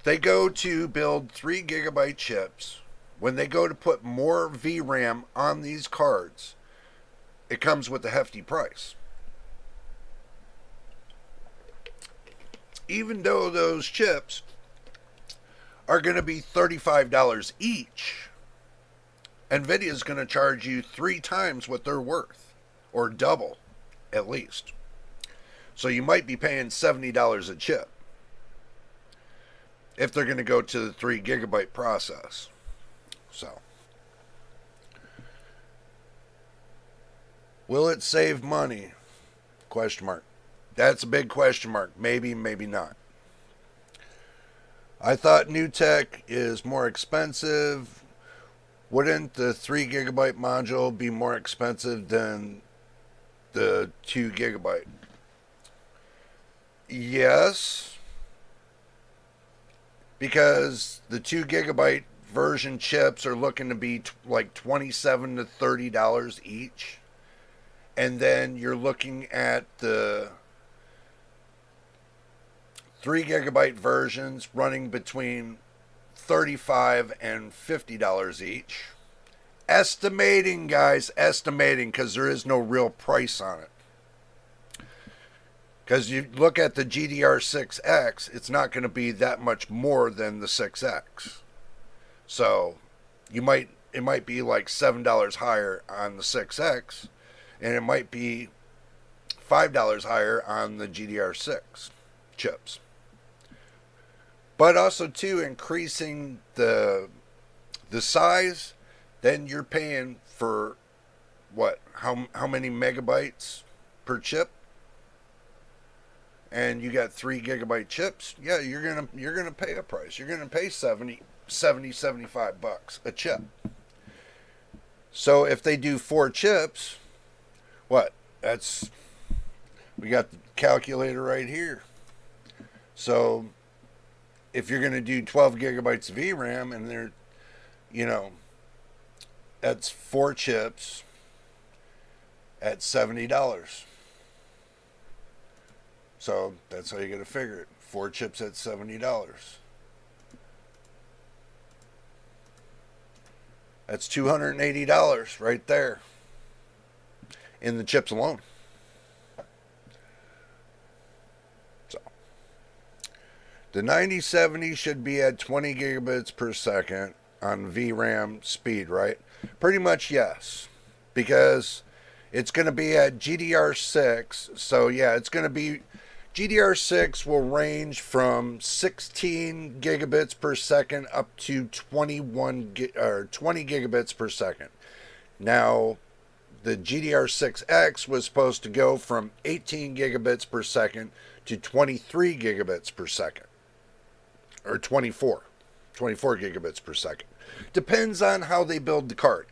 They go to build 3 gigabyte chips. When they go to put more VRAM on these cards, it comes with a hefty price. Even though those chips are going to be $35 each, Nvidia is going to charge you 3 times what they're worth, or double, at least. So you might be paying $70 a chip if they're going to go to the 3 gigabyte process. So, will it save money? Question mark. That's a big question mark. Maybe, maybe not. I thought new tech is more expensive. Wouldn't the 3 gigabyte module be more expensive than the 2 gigabyte? Yes. Because the 2 gigabyte version chips are looking to be like $27 to $30 each. And then you're looking at the 3 gigabyte versions running between $35 and $50 each. Estimating, guys, estimating, because there is no real price on it. Because you look at the GDDR6X, it's not going to be that much more than the 6X. So it might be like $7 higher on the 6X, and it might be $5 higher on the GDDR6 chips. But also too, increasing the size, then you're paying for what? How many megabytes per chip? And you got 3 gigabyte chips. Yeah, you're gonna pay a price. You're gonna pay $75 a chip. So if they do 4 chips, what? We got the calculator right here. So if you're going to do 12 gigabytes of VRAM and they're, that's 4 chips at $70. So that's how you got to figure it. 4 chips at $70. That's $280 right there in the chips alone. The 9070 should be at 20 gigabits per second on VRAM speed, right? Pretty much yes. Because It's going to be at GDR6. So yeah, it's going to be GDR6 will range from 16 gigabits per second up to 20 gigabits per second. Now, the GDR6X was supposed to go from 18 gigabits per second to 23 gigabits per second, or 24 gigabits per second. Depends on how they build the card.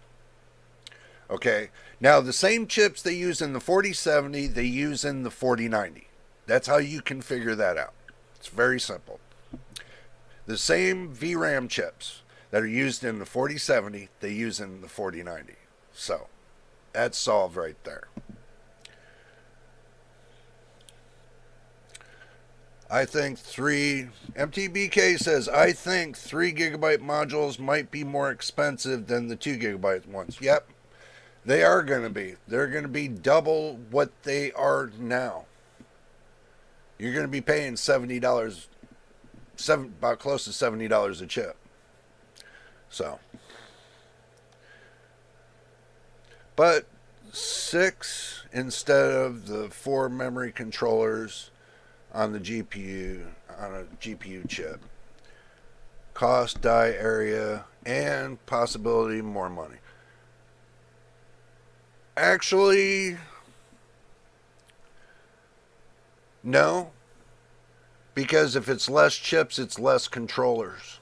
Okay, now the same chips they use in the 4070, they use in the 4090. That's how you can figure that out. It's very simple. The same VRAM chips that are used in the 4070, they use in the 4090. So, that's solved right there. I think MTBK says, I think 3 gigabyte modules might be more expensive than the 2 gigabyte ones. Yep, they are going to be. They're going to be double what they are now. You're going to be paying $70, about close to $70 a chip. So, but 6 instead of the 4 memory controllers on the GPU, on a GPU chip. Cost, die area, and possibility more money. Actually, no, because if it's less chips, it's less controllers.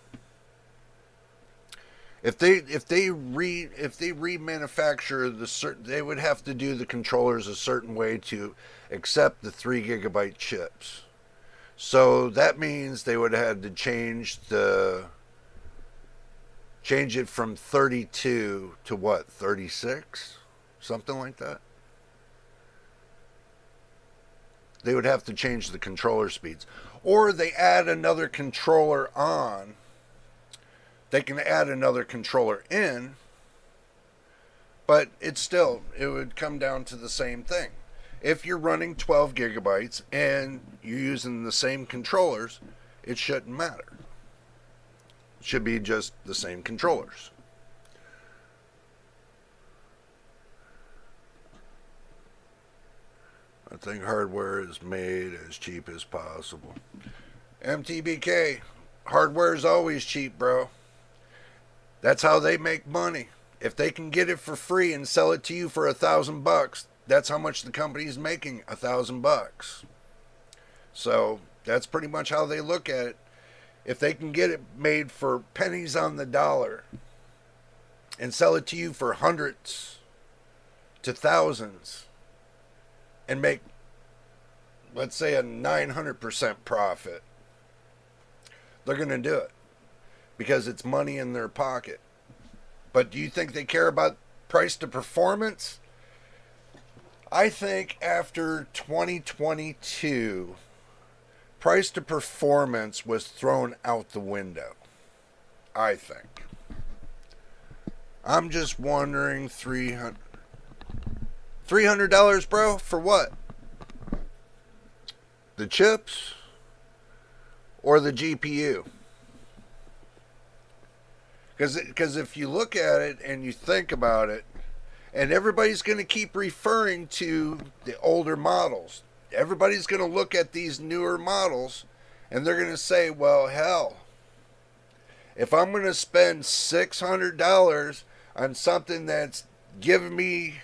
If they remanufacture they would have to do the controllers a certain way to accept the 3 gigabyte chips. So that means they would have had to change it from 32 to what, 36? Something like that. They would have to change the controller speeds. Or they add another controller on. They can add another controller in. But it would come down to the same thing. If you're running 12 gigabytes and you're using the same controllers, it shouldn't matter. It should be just the same controllers. I think hardware is made as cheap as possible. MTBK, hardware is always cheap, bro. That's how they make money. If they can get it for free and sell it to you for $1,000, that's how much the company's making, $1,000. So that's pretty much how they look at it. If they can get it made for pennies on the dollar and sell it to you for hundreds to thousands and make, let's say, a 900% profit, they're going to do it because it's money in their pocket. But do you think they care about price to performance? I think after 2022, price to performance was thrown out the window. I think. I'm just wondering, $300, bro, for what? The chips or the GPU? Because if you look at it and you think about it, and everybody's going to keep referring to the older models. Everybody's going to look at these newer models and they're going to say, well, hell, if I'm going to spend $600 on something that's giving me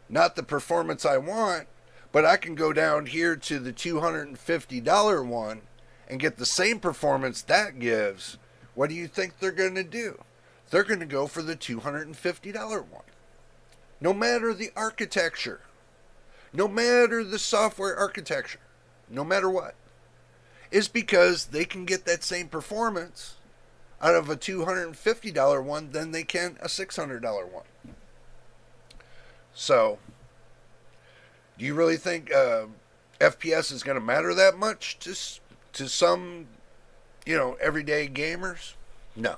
not the performance I want, but I can go down here to the $250 one and get the same performance that gives, what do you think they're going to do? They're going to go for the $250 one. No matter the architecture, no matter the software architecture, no matter what, is because they can get that same performance out of a $250 one than they can a $600 one. So, do you really think FPS is going to matter that much to some, everyday gamers? No.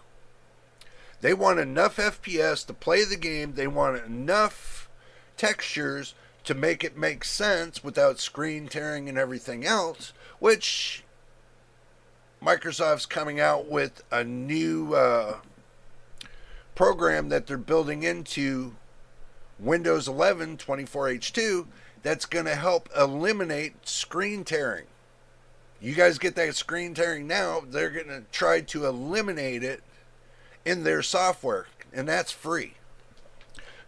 They want enough FPS to play the game. They want enough textures to make it make sense without screen tearing and everything else, which Microsoft's coming out with a new program that they're building into Windows 11 24H2 that's going to help eliminate screen tearing. You guys get that screen tearing now, they're going to try to eliminate it in their software, and that's free.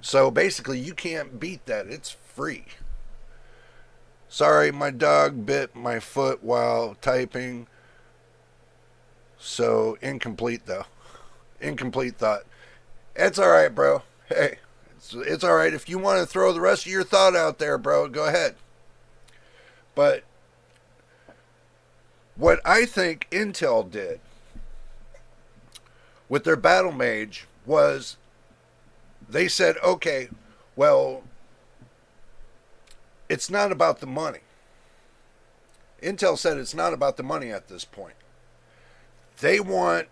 So basically, you can't beat that. It's free. Sorry, my dog bit my foot while typing. So, incomplete though. Incomplete thought. It's alright, bro. Hey, it's alright. If you want to throw the rest of your thought out there, bro, go ahead. But what I think Intel did with their Battle Mage was they said, okay, well, it's not about the money. Intel said it's not about the money at this point. They want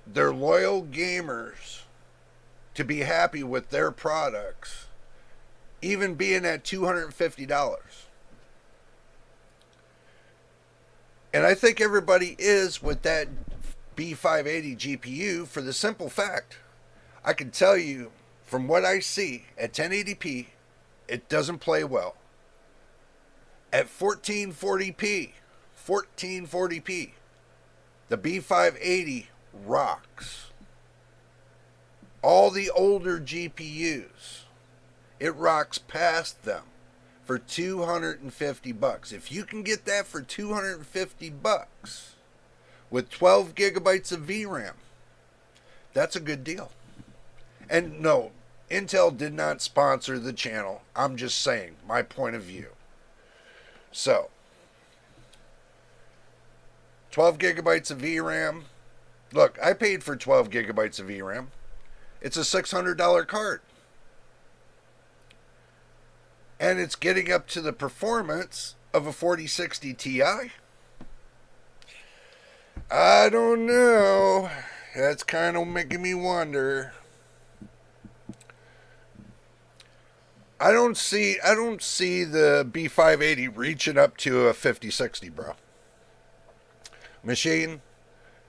their loyal gamers to be happy with their products, even being at $250. And I think everybody is with that B580 GPU for the simple fact, I can tell you from what I see at 1080p, it doesn't play well. At 1440p, the B580 rocks. All the older GPUs, it rocks past them for $250. If you can get that for $250 with 12 gigabytes of VRAM, that's a good deal. And no, Intel did not sponsor the channel. I'm just saying my point of view. So, 12 gigabytes of VRAM. Look, I paid for 12 gigabytes of VRAM. It's a $600 card. And it's getting up to the performance of a 4060 Ti. I don't know. That's kind of making me wonder. I don't see the B580 reaching up to a 5060, bro. Machine,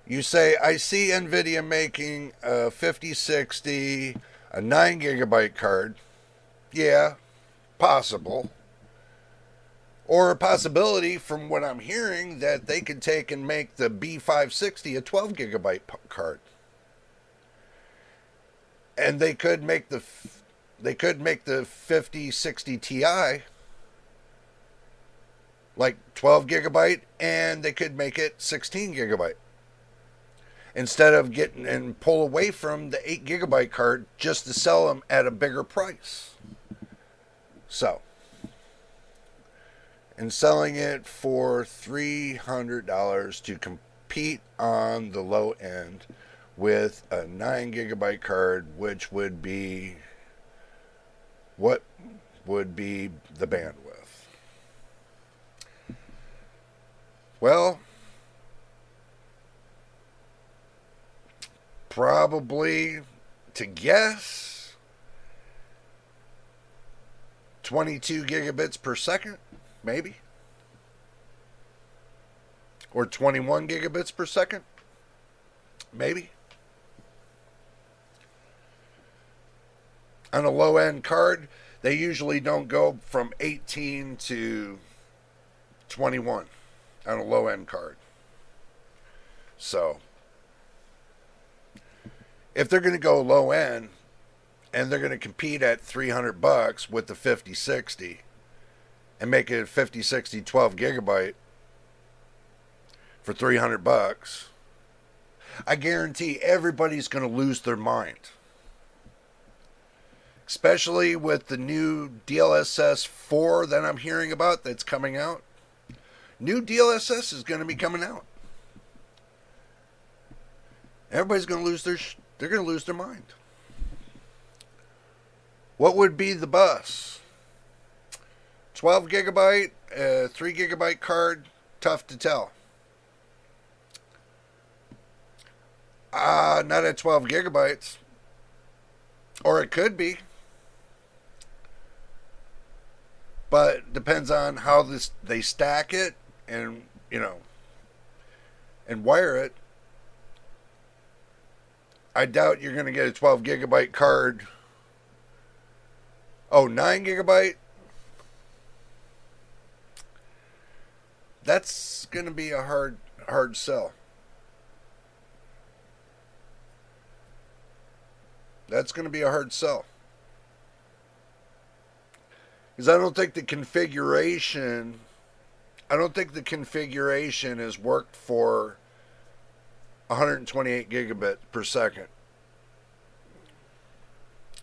you say, I see Nvidia making a 5060, a 9 gigabyte card. Yeah, possible. Or a possibility from what I'm hearing that they could take and make the B560 a 12 gigabyte card. And they could make the 5060 Ti like 12 gigabyte, and they could make it 16 gigabyte. Instead of getting and pull away from the 8 gigabyte card just to sell them at a bigger price. So, and selling it for $300 to compete on the low end with a 9 gigabyte card, which would be what would be the bandwidth. Well, probably to guess 22 gigabits per second, maybe, or 21 gigabits per second, maybe. On a low-end card, they usually don't go from 18 to 21 on a low-end card. So, if they're going to go low-end, and they're going to compete at $300 with the 5060, and make it a 5060 12 gigabyte for $300, I guarantee everybody's going to lose their mind. Especially with the new DLSS 4 that I'm hearing about that's coming out. New DLSS is going to be coming out. Everybody's going to lose they're going to lose their mind. What would be the bus? 12 gigabyte, 3 gigabyte card, tough to tell. Not at 12 gigabytes. Or it could be. But depends on how they stack it and, and wire it. I doubt you're going to get a 12 gigabyte card Oh, 9 gigabyte? That's going to be a hard sell. That's going to be a hard sell. Because I don't think the configuration has worked for 128 gigabit per second.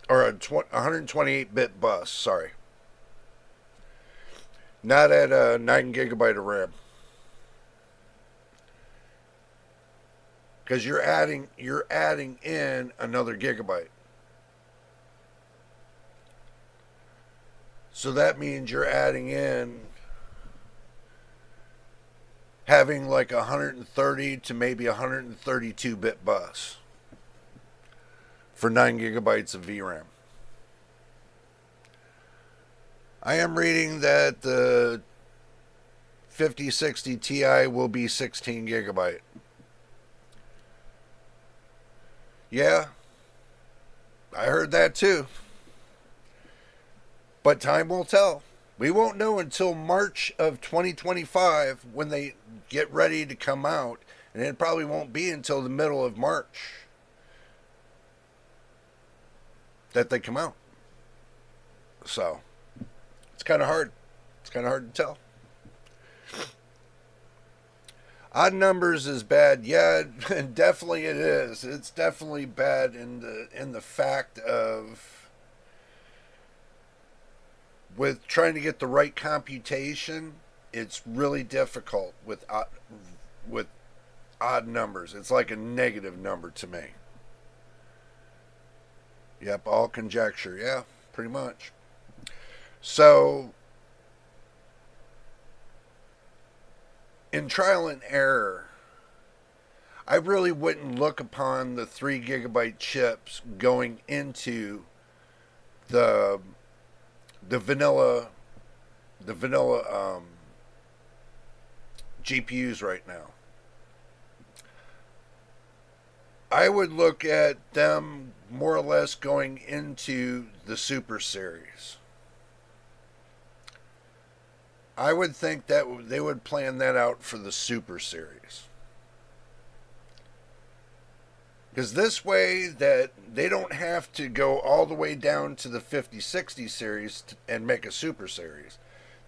Or a 128-bit bus, sorry. Not at a 9 gigabyte of RAM. Because you're adding in another gigabyte. So that means you're adding in having like 130 to maybe 132-bit bus for 9 gigabytes of VRAM. I am reading that the 5060 Ti will be 16 gigabyte. Yeah, I heard that too. But time will tell. We won't know until March of 2025 when they get ready to come out. And it probably won't be until the middle of March that they come out. So, it's kind of hard. It's kind of hard to tell. Odd numbers is bad. Yeah, definitely it is. It's definitely bad in the fact of with trying to get the right computation. It's really difficult with odd numbers. It's like a negative number to me. Yep, all conjecture. Yeah, pretty much. So, in trial and error, I really wouldn't look upon the 3 gigabyte chips going into the vanilla GPUs right now. I would look at them more or less going into the Super Series. I would think that they would plan that out for the Super Series. Because this way that they don't have to go all the way down to the 5060 series and make a Super Series.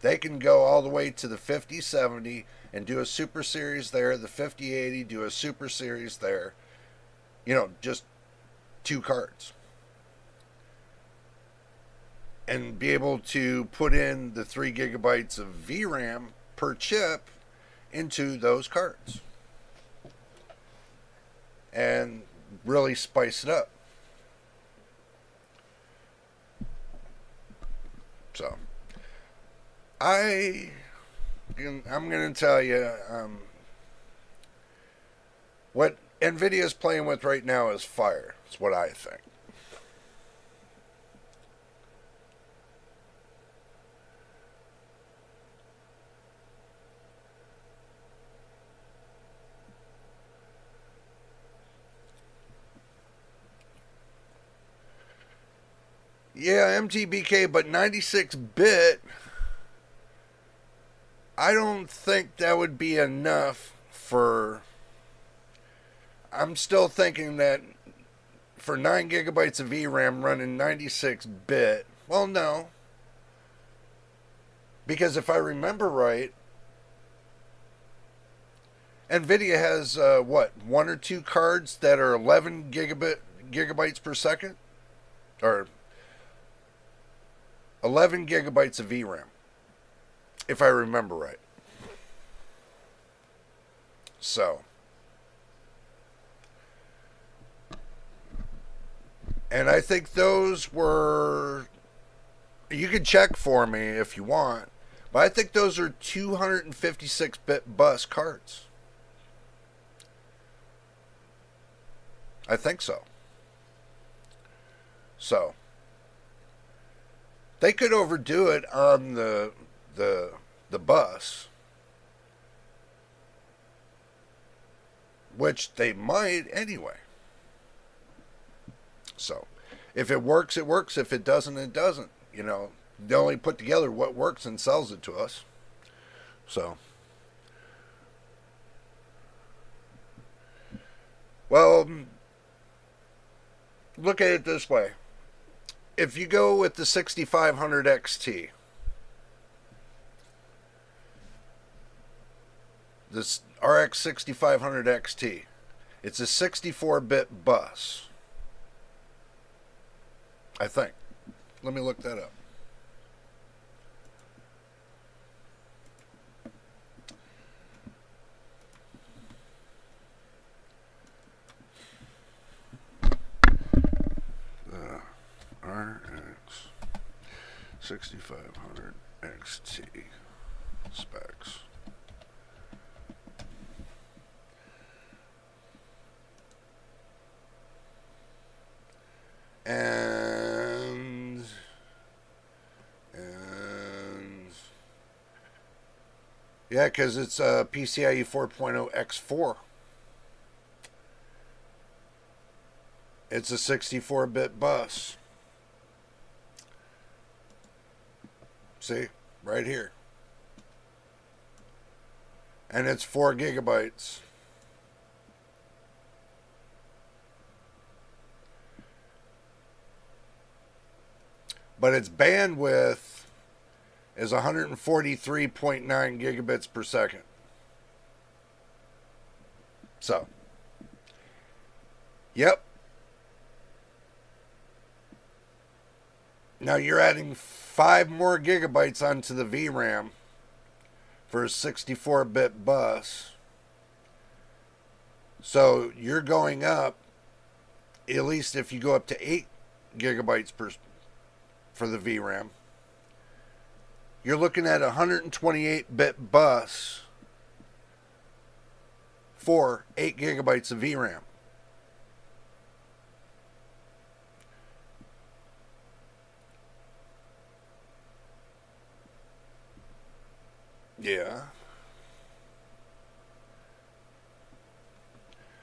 They can go all the way to the 5070 and do a Super Series there, the 5080, do a Super Series there. You know, just 2 cards. And be able to put in the 3 gigabytes of VRAM per chip into those cards. And really spice it up. So, I'm going to tell you, what Nvidia is playing with right now is fire. That's what I think. Yeah, MTBK, but 96-bit, I don't think that would be enough for... I'm still thinking that for 9 gigabytes of VRAM running 96-bit, well, no. Because if I remember right, Nvidia has, 1 or 2 cards that are 11 gigabytes per second? Or 11 gigabytes of VRAM, if I remember right. So, and I think those were, you can check for me if you want, but I think those are 256-bit bus cards. I think so. So, they could overdo it on the bus, which they might anyway. So, if it works, it works. If it doesn't, it doesn't. You know, they only put together what works and sells it to us. So, well, look at it this way. If you go with the 6500 XT, this RX 6500 XT, it's a 64-bit bus. I think. Let me look that up. RX 6500 XT specs. And yeah, because it's a PCIe 4.0 X4. It's a 64-bit bus. See, right here. And it's 4 gigabytes. But its bandwidth is 143.9 gigabits per second. So, yep. Now you're adding 5 more gigabytes onto the VRAM for a 64-bit bus. So you're going up, at least if you go up to 8 gigabytes for the VRAM, you're looking at a 128-bit bus for 8 gigabytes of VRAM. Yeah.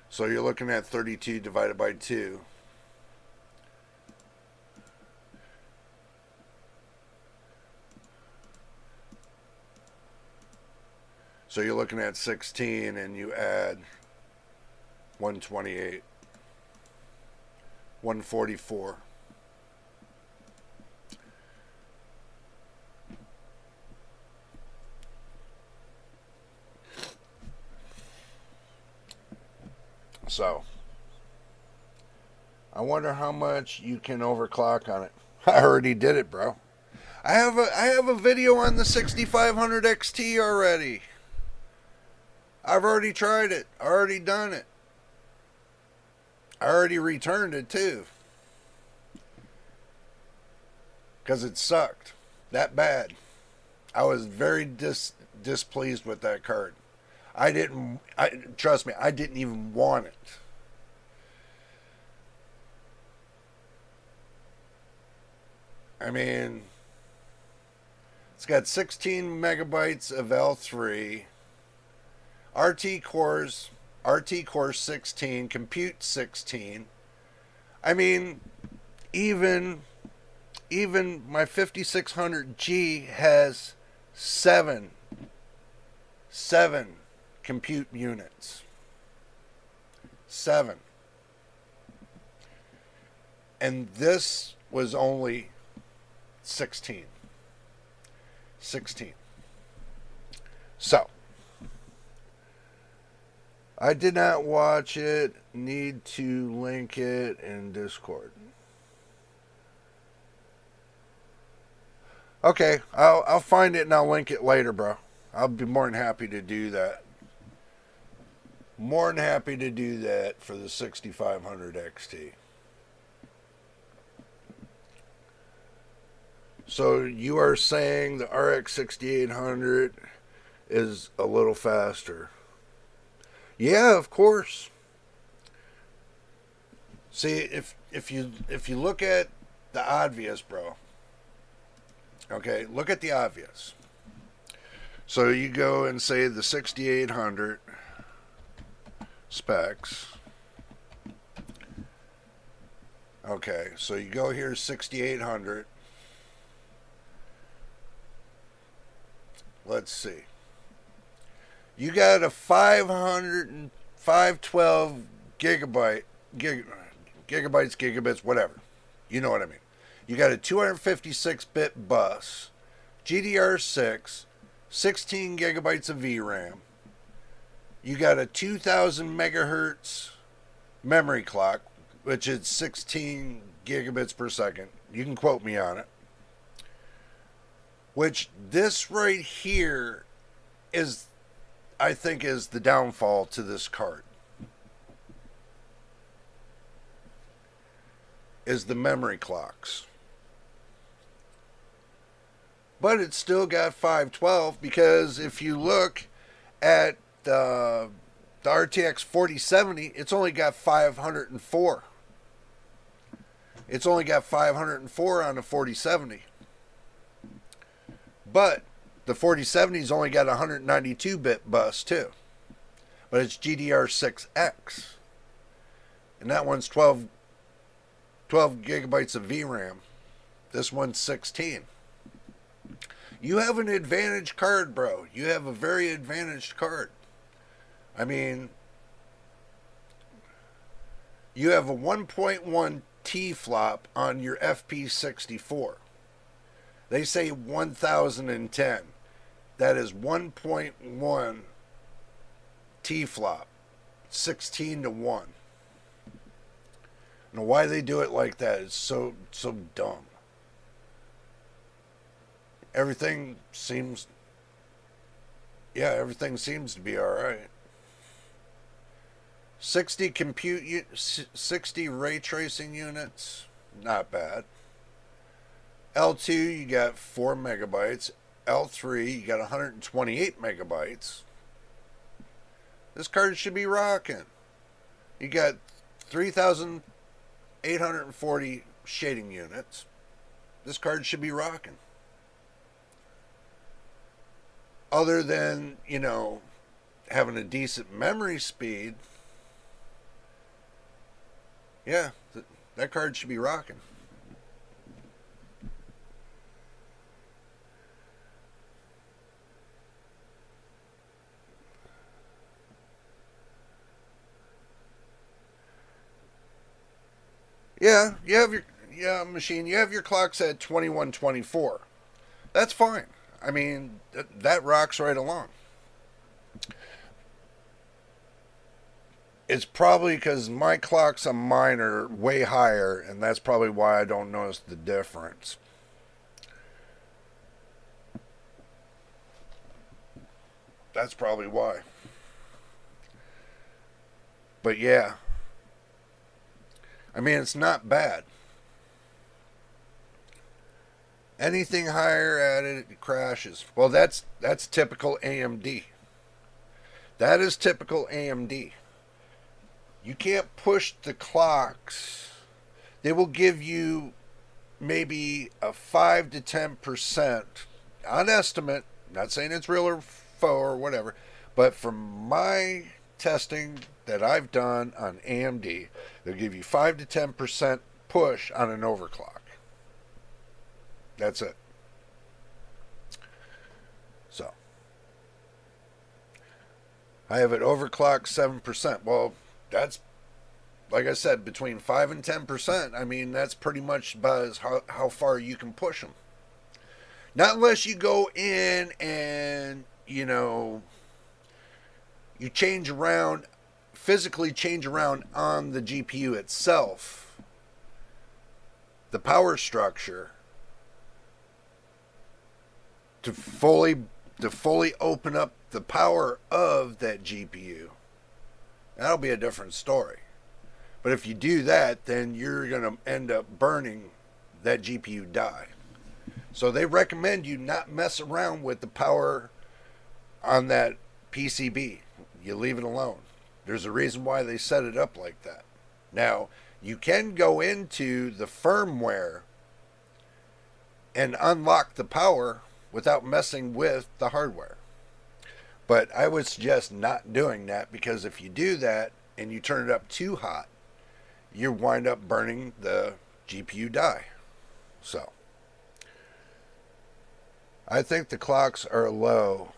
So you're looking at 32 divided by 2. So you're looking at 16 and you add 128, 144. So, I wonder how much you can overclock on it. I already did it, bro. I have a video on the 6500 XT already. I've already tried it. Already done it. I already returned it too. Because it sucked. That bad. I was very displeased with that card. Trust me, I didn't even want it. I mean, it's got 16 megabytes of L3, RT cores 16, compute 16. I mean, even my 5600G has seven compute units. 7. And this was only 16. So, I did not watch it. Need to link it in Discord. Okay, I'll find it and I'll link it later, bro. I'll be more than happy to do that. More than happy to do that for the 6500 XT. So you are saying the RX 6800 is a little faster? Yeah, of course. See, if you look at the obvious, bro. Okay, look at the obvious. So you go and say the 6800 specs. Okay, so you go here 6800. let's see. You got a 512 gigabyte, gigabytes, gigabits, whatever. You know what I mean. You got a 256-bit bus, GDR6, 16 gigabytes of VRAM. You got a 2000 megahertz memory clock, which is 16 gigabits per second. You can quote me on it. Which this right here is, I think, is the downfall to this card. Is the memory clocks. But it's still got 512, because if you look at the RTX 4070, it's only got 504. It's only got 504 on the 4070. But the 4070's only got a 192-bit bus too. But it's GDR6X. And that one's 12 gigabytes of VRAM. This one's 16. You have an advantage card, bro. You have a very advantaged card. I mean, you have a 1.1 T-flop on your FP64. They say 1010. That is 1.1 T-flop. 16 to 1. Now, why they do it like that is so dumb. Everything seems to be alright. 60 ray tracing units, not bad. L2, you got 4 megabytes. L3, you got 128 megabytes. This card should be rocking. You got 3,840 shading units. This card should be rocking. Other than, having a decent memory speed, yeah, that card should be rocking. Yeah, you have your machine. You have your clocks at 2124. That's fine. I mean, that rocks right along. It's probably because my clocks on mine are way higher, and that's probably why I don't notice the difference. That's probably why. But yeah. I mean, it's not bad. Anything higher at it crashes. Well, that's typical AMD. That is typical AMD. You can't push the clocks. They will give you maybe a 5 to 10% on estimate. Not saying it's real or faux or whatever, but from my testing that I've done on AMD, they'll give you 5 to 10% push on an overclock. That's it. So, I have it overclocked 7%. Well, that's, like I said, between 5 and 10%. I mean, that's pretty much about as how far you can push them. Not unless you go in and, you change around, physically change around on the GPU itself, the power structure, to fully open up the power of that GPU. That'll be a different story. But if you do that, then you're going to end up burning that GPU die. So they recommend you not mess around with the power on that PCB. You leave it alone. There's a reason why they set it up like that. Now, you can go into the firmware and unlock the power without messing with the hardware. But I would suggest not doing that, because if you do that and you turn it up too hot, you wind up burning the GPU die. So, I think the clocks are low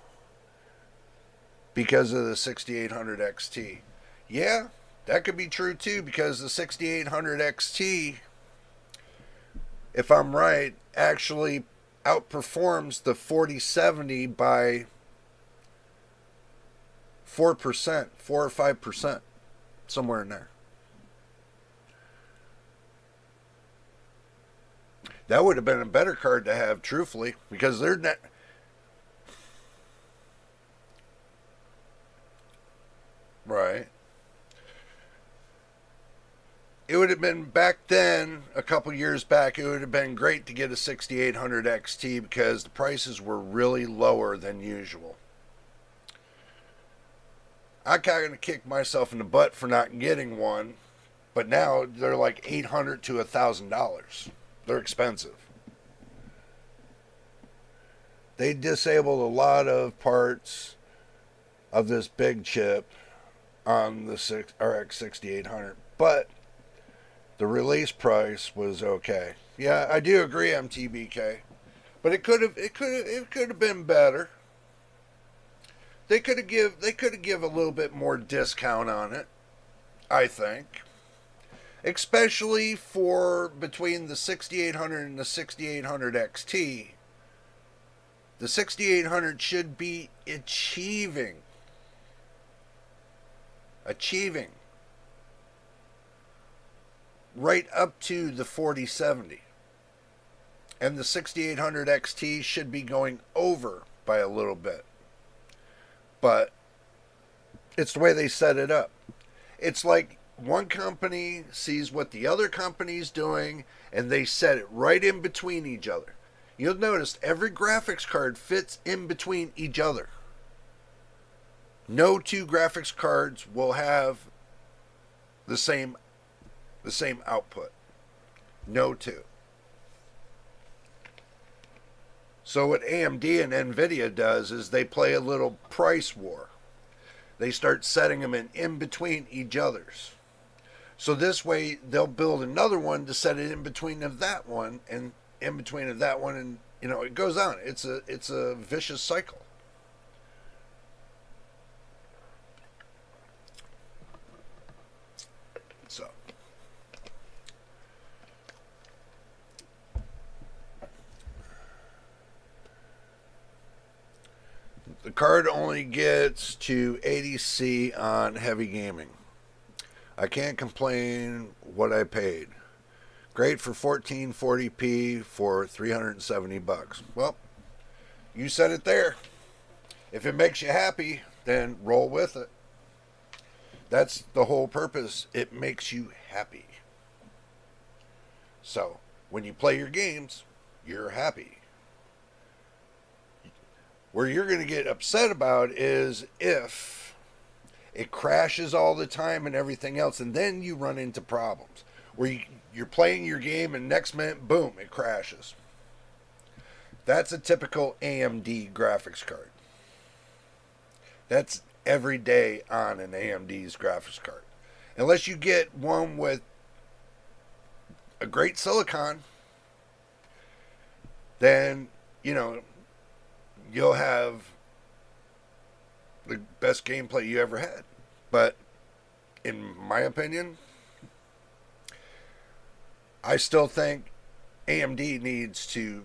because of the 6800 XT. Yeah, that could be true too, because the 6800 XT, if I'm right, actually outperforms the 4070 by 4%, 4 or 5%, somewhere in there. That would have been a better card to have, truthfully, because they're not. Right. It would have been back then, a couple years back, it would have been great to get a 6800 XT because the prices were really lower than usual. I kind of kicked myself in the butt for not getting one, but now they're like $800 to $1,000. They're expensive. They disabled a lot of parts of this big chip on the RX 6800, but the release price was okay. Yeah, I do agree, MTBK, but it could have been better. They could have give a little bit more discount on it, I think. Especially for between the 6800 and the 6800 XT. The 6800 should be achieving right up to the 4070. And the 6800 XT should be going over by a little bit. But it's the way they set it up. It's like one company sees what the other company's doing and they set it right in between each other. You'll notice every graphics card fits in between each other. No two graphics cards will have the same output. No two. So what AMD and Nvidia does is they play a little price war. They start setting them in between each other's. So this way they'll build another one to set it in between of that one and in between of that one, and it goes on. It's a vicious cycle. So the card only gets to 80C on heavy gaming. I can't complain what I paid. Great for 1440p for $370. Well, you said it there. If it makes you happy, then roll with it. That's the whole purpose. It makes you happy. So, when you play your games, you're happy. Where you're going to get upset about is if it crashes all the time and everything else, and then you run into problems. Where you're playing your game and next minute, boom, it crashes. That's a typical AMD graphics card. That's every day on an AMD's graphics card. Unless you get one with a great silicon, then, you'll have the best gameplay you ever had. But in my opinion, I still think AMD needs to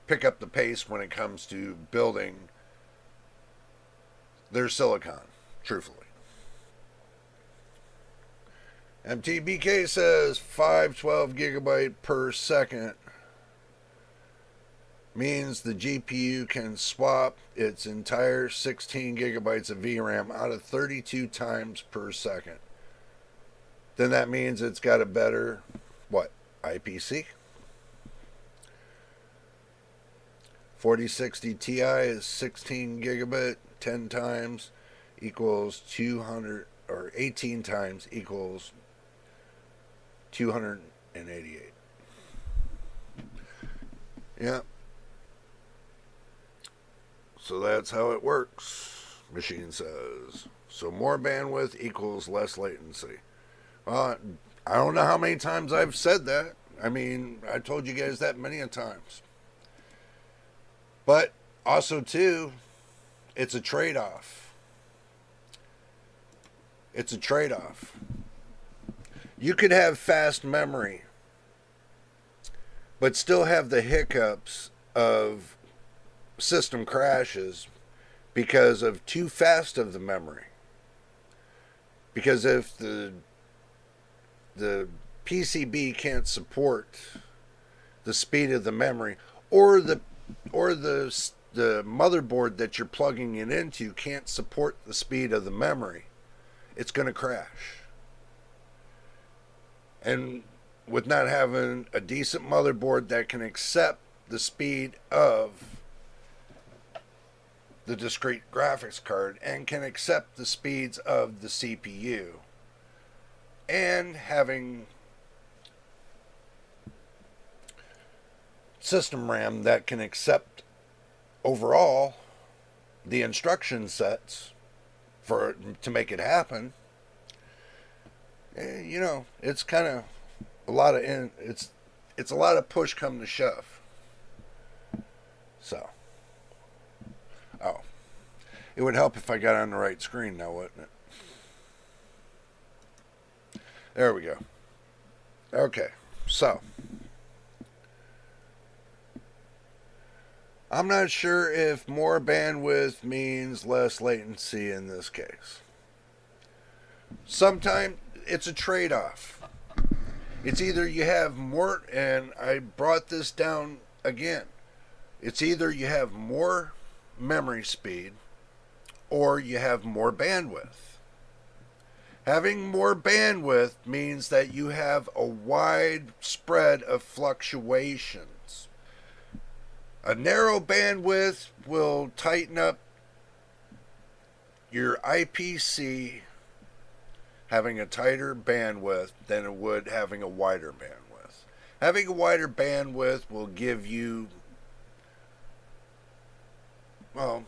pick up the pace when it comes to building their silicon, truthfully. MTBK says 512 gigabyte per second means the GPU can swap its entire 16 gigabytes of VRAM out of 32 times per second. Then that means it's got a better, IPC? 4060 Ti is 16 gigabit, 10 times equals 200, or 18 times equals 288. Yeah. So that's how it works, machine says. So more bandwidth equals less latency. Well, I don't know how many times I've said that. I mean, I told you guys that many a times. But also, too, it's a trade-off. It's a trade-off. You could have fast memory, but still have the hiccups of system crashes because of too fast of the memory. Because if the PCB can't support the speed of the memory, or the motherboard that you're plugging it into can't support the speed of the memory, it's going to crash. And with not having a decent motherboard that can accept the speed of the discrete graphics card and can accept the speeds of the CPU, and having system RAM that can accept overall the instruction sets to make it happen, it's kind of a lot of it's a lot of push come to shove. So, oh, it would help if I got on the right screen now, wouldn't it? There we go. Okay, so I'm not sure if more bandwidth means less latency in this case. Sometimes it's a trade-off. It's either you have more, and I brought this down again, it's either you have more memory speed or you have more bandwidth. Having more bandwidth means that you have a wide spread of fluctuations. A narrow bandwidth will tighten up your IPC having a tighter bandwidth than it would having a wider bandwidth. Having a wider bandwidth will give you, well,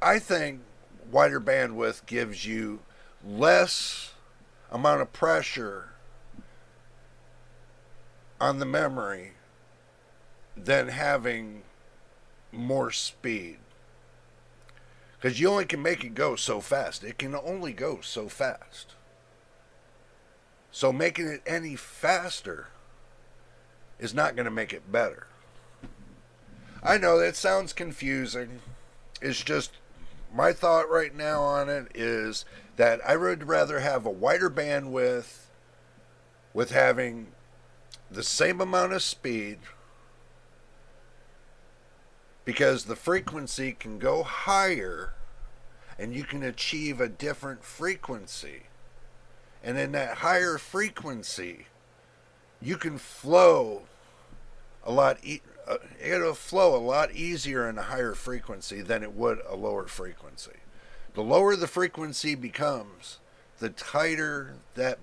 I think wider bandwidth gives you less amount of pressure on the memory than having more speed. Because you only can make it go so fast. It can only go so fast. So making it any faster is not going to make it better. I know that sounds confusing. It's just my thought right now on it is that I would rather have a wider bandwidth with having the same amount of speed, because the frequency can go higher and you can achieve a different frequency. And in that higher frequency, you can flow a lot. It'll flow a lot easier in a higher frequency than it would a lower frequency. The lower the frequency becomes, the tighter that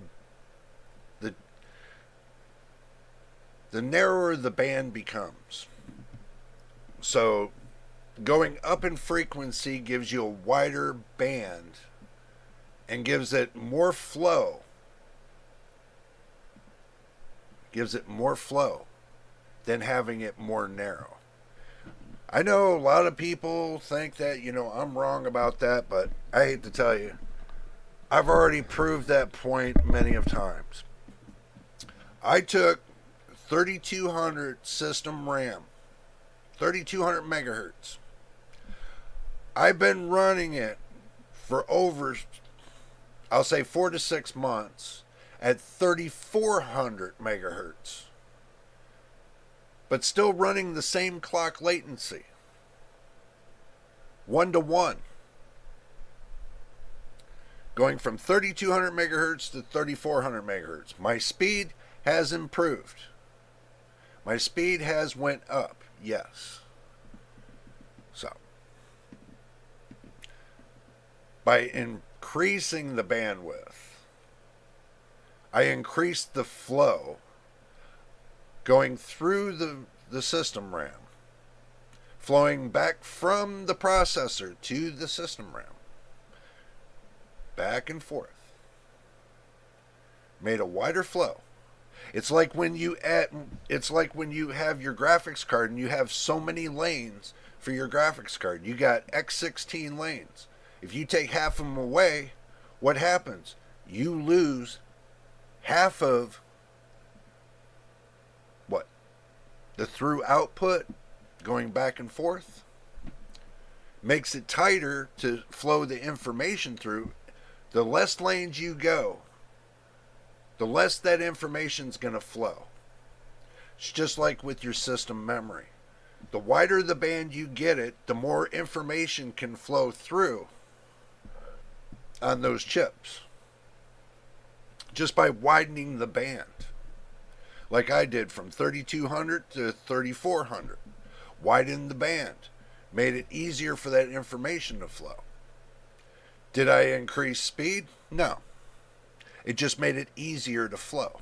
the narrower the band becomes. So going up in frequency gives you a wider band and gives it more flow. Gives it more flow than having it more narrow. I know a lot of people think that, I'm wrong about that, but I hate to tell you, I've already proved that point many of times. I took 3200 system RAM, 3200 megahertz. I've been running it for over, I'll say 4 to 6 months at 3400 megahertz. But still running the same clock latency. 1-to-1. Going from 3200 megahertz to 3400 megahertz. My speed has improved. My speed has went up, yes. So, by increasing the bandwidth, I increased the flow going through the system RAM, flowing back from the processor to the system RAM, back and forth, made a wider flow. It's like when you have your graphics card and you have so many lanes for your graphics card. You got X16 lanes. If you take half of them away, what happens? You lose half of what? The through output going back and forth. Makes it tighter to flow the information through. The less lanes you go, the less that information's going to flow. It's just like with your system memory. The wider the band you get it, the more information can flow through on those chips. Just by widening the band. Like I did from 3200 to 3400. Widened the band. Made it easier for that information to flow. Did I increase speed? No. It just made it easier to flow.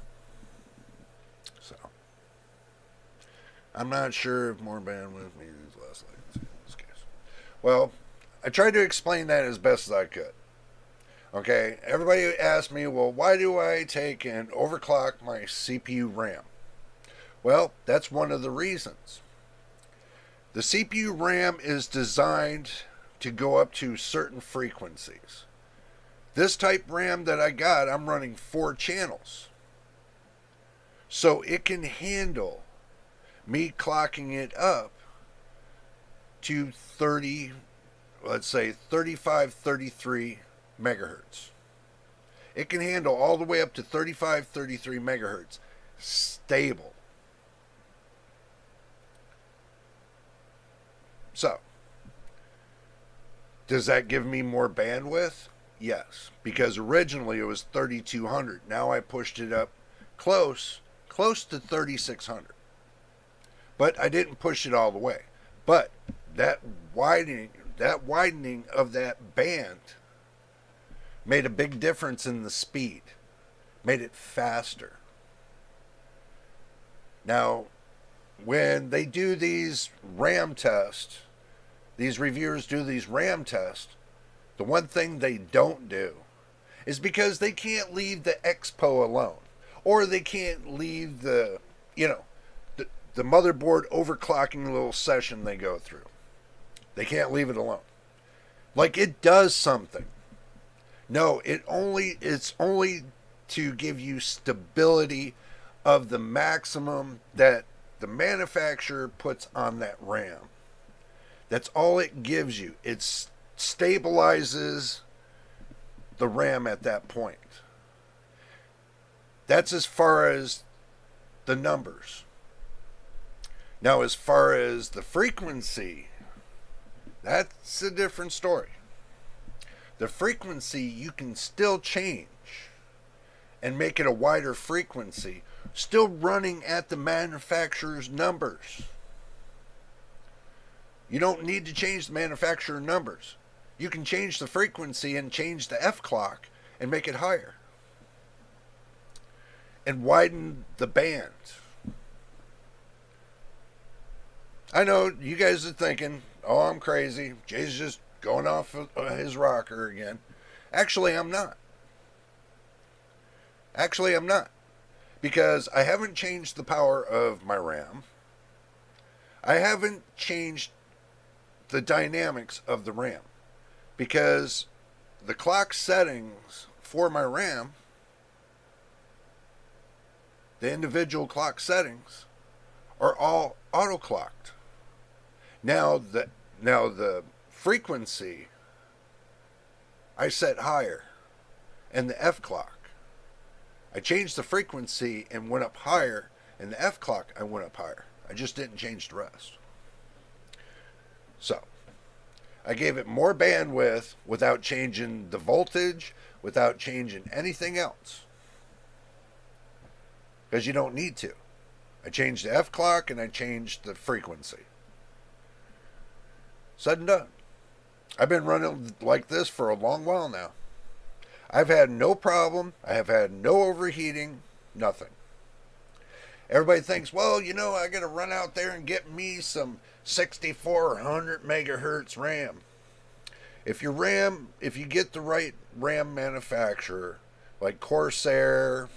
So, I'm not sure if more bandwidth means less latency in this case. Well, I tried to explain that as best as I could. Okay, everybody asked me, well, why do I take and overclock my CPU RAM? Well, that's one of the reasons. The CPU RAM is designed to go up to certain frequencies. This type RAM that I got, I'm running 4 channels. So it can handle me clocking it up to 30, let's say 35, 33 megahertz. It can handle all the way up to 35, 33 megahertz. Stable. So, does that give me more bandwidth? Yes, because originally it was 3200. Now I pushed it up close to 3600. But I didn't push it all the way. But that widening of that band made a big difference in the speed. Made it faster. Now, when they do these RAM tests, these reviewers do these RAM tests, the one thing they don't do is because they can't leave the expo alone. Or they can't leave the motherboard overclocking little session they go through. They can't leave it alone. Like it does something. No, it's only to give you stability of the maximum that the manufacturer puts on that RAM. That's all it gives you. It stabilizes the RAM at that point. That's as far as the numbers. Now, as far as the frequency, that's a different story. The frequency you can still change and make it a wider frequency, still running at the manufacturer's numbers. You don't need to change the manufacturer numbers. You can change the frequency and change the F clock and make it higher. And widen the band. I know you guys are thinking, oh, I'm crazy. Jay's just going off his rocker again. Actually, I'm not. Because I haven't changed the power of my RAM. I haven't changed the dynamics of the RAM. Because the clock settings for my RAM, the individual clock settings, are all auto-clocked. Now the frequency I set higher, and the F clock. I changed the frequency and went up higher, and the F clock I went up higher. I just didn't change the rest. So, I gave it more bandwidth without changing the voltage, without changing anything else. Because you don't need to. I changed the F clock and I changed the frequency. Said and done. I've been running like this for a long while now. I've had no problem. I have had no overheating. Nothing. Everybody thinks, well, I got to run out there and get me some 6400 megahertz RAM. If you get the right RAM manufacturer, like Corsair,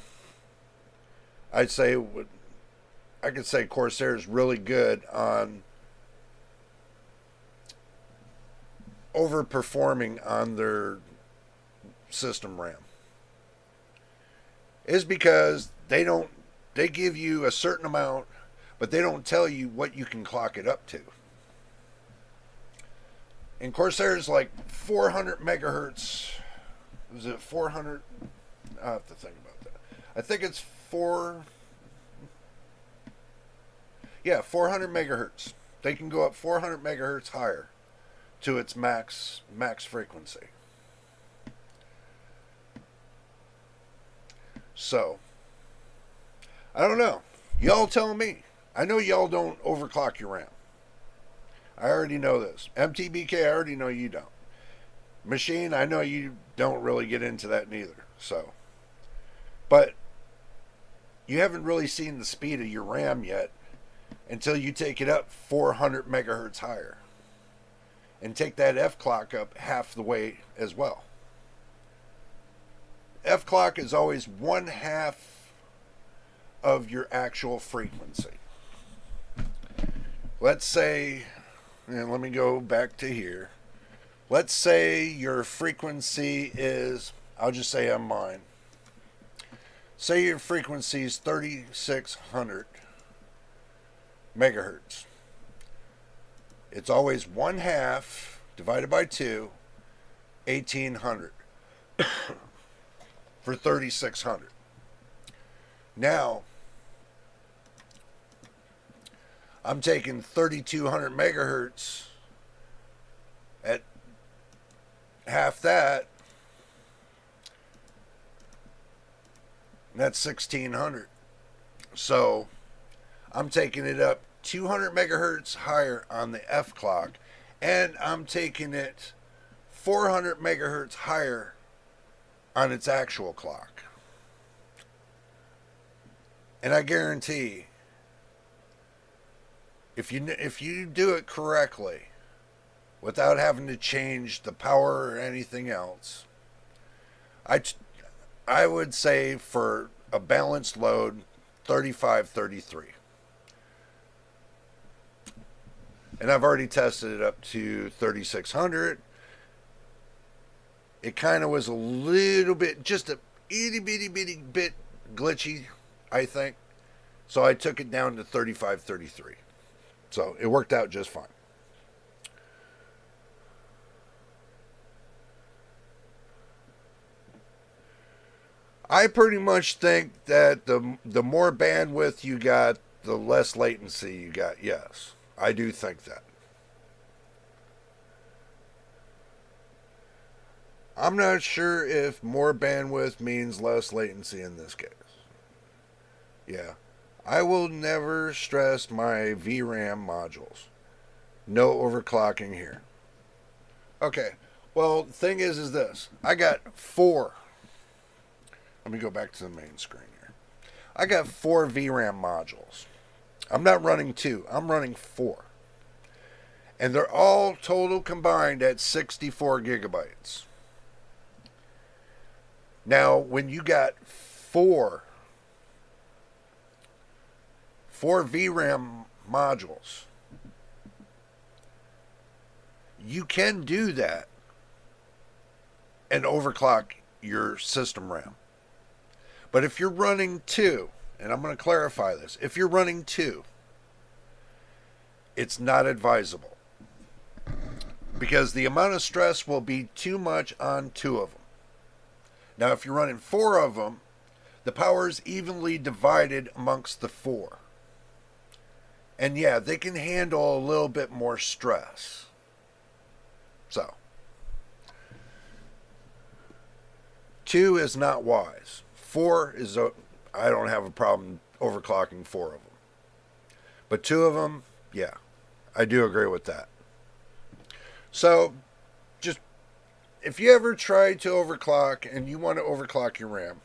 I could say Corsair is really good on overperforming on their system RAM is because they give you a certain amount, but they don't tell you what you can clock it up to. And Corsair's like 400 megahertz. Is it 400? I have to think about that. I think it's 400 megahertz. They can go up 400 megahertz higher to its max frequency. So, I don't know. Y'all tell me. I know y'all don't overclock your RAM. I already know this. MTBK, I already know you don't. Machine, I know you don't really get into that neither. So, but you haven't really seen the speed of your RAM yet until you take it up 400 megahertz higher. And take that F clock up half the way as well. F clock is always 1/2 of your actual frequency. Let's say, and let me go back to here. Let's say your frequency is, I'll just say on mine. Say your frequency is 3600 megahertz. It's always 1/2 divided by 2, 1800 for 3600. Now, I'm taking 3200 megahertz at half that. That's 1600. So, I'm taking it up 200 megahertz higher on the F clock, and I'm taking it 400 megahertz higher on its actual clock. And I guarantee, if you do it correctly, without having to change the power or anything else, I would say for a balanced load, 3533. And I've already tested it up to 3600. It kind of was a little bit, just a itty bitty bit glitchy, I think. So I took it down to 3533. So it worked out just fine. I pretty much think that the more bandwidth you got, the less latency you got. Yes, I do think that. I'm not sure if more bandwidth means less latency in this case. Yeah. I will never stress my VRAM modules. No overclocking here. Okay. Well, the thing is this. I got 4. Let me go back to the main screen here. I got 4 VRAM modules. I'm not running 2. I'm running 4. And they're all total combined at 64 gigabytes. Now, when you got 4 VRAM modules, you can do that and overclock your system RAM. But if you're running 2, and I'm going to clarify this, if you're running 2, it's not advisable, because the amount of stress will be too much on 2 of them. Now, if you're running 4 of them, the power is evenly divided amongst the 4. And yeah, they can handle a little bit more stress. So, 2 is not wise. 4 is, I don't have a problem overclocking 4 of them. But 2 of them, yeah, I do agree with that. So, just, if you ever try to overclock and you want to overclock your RAM,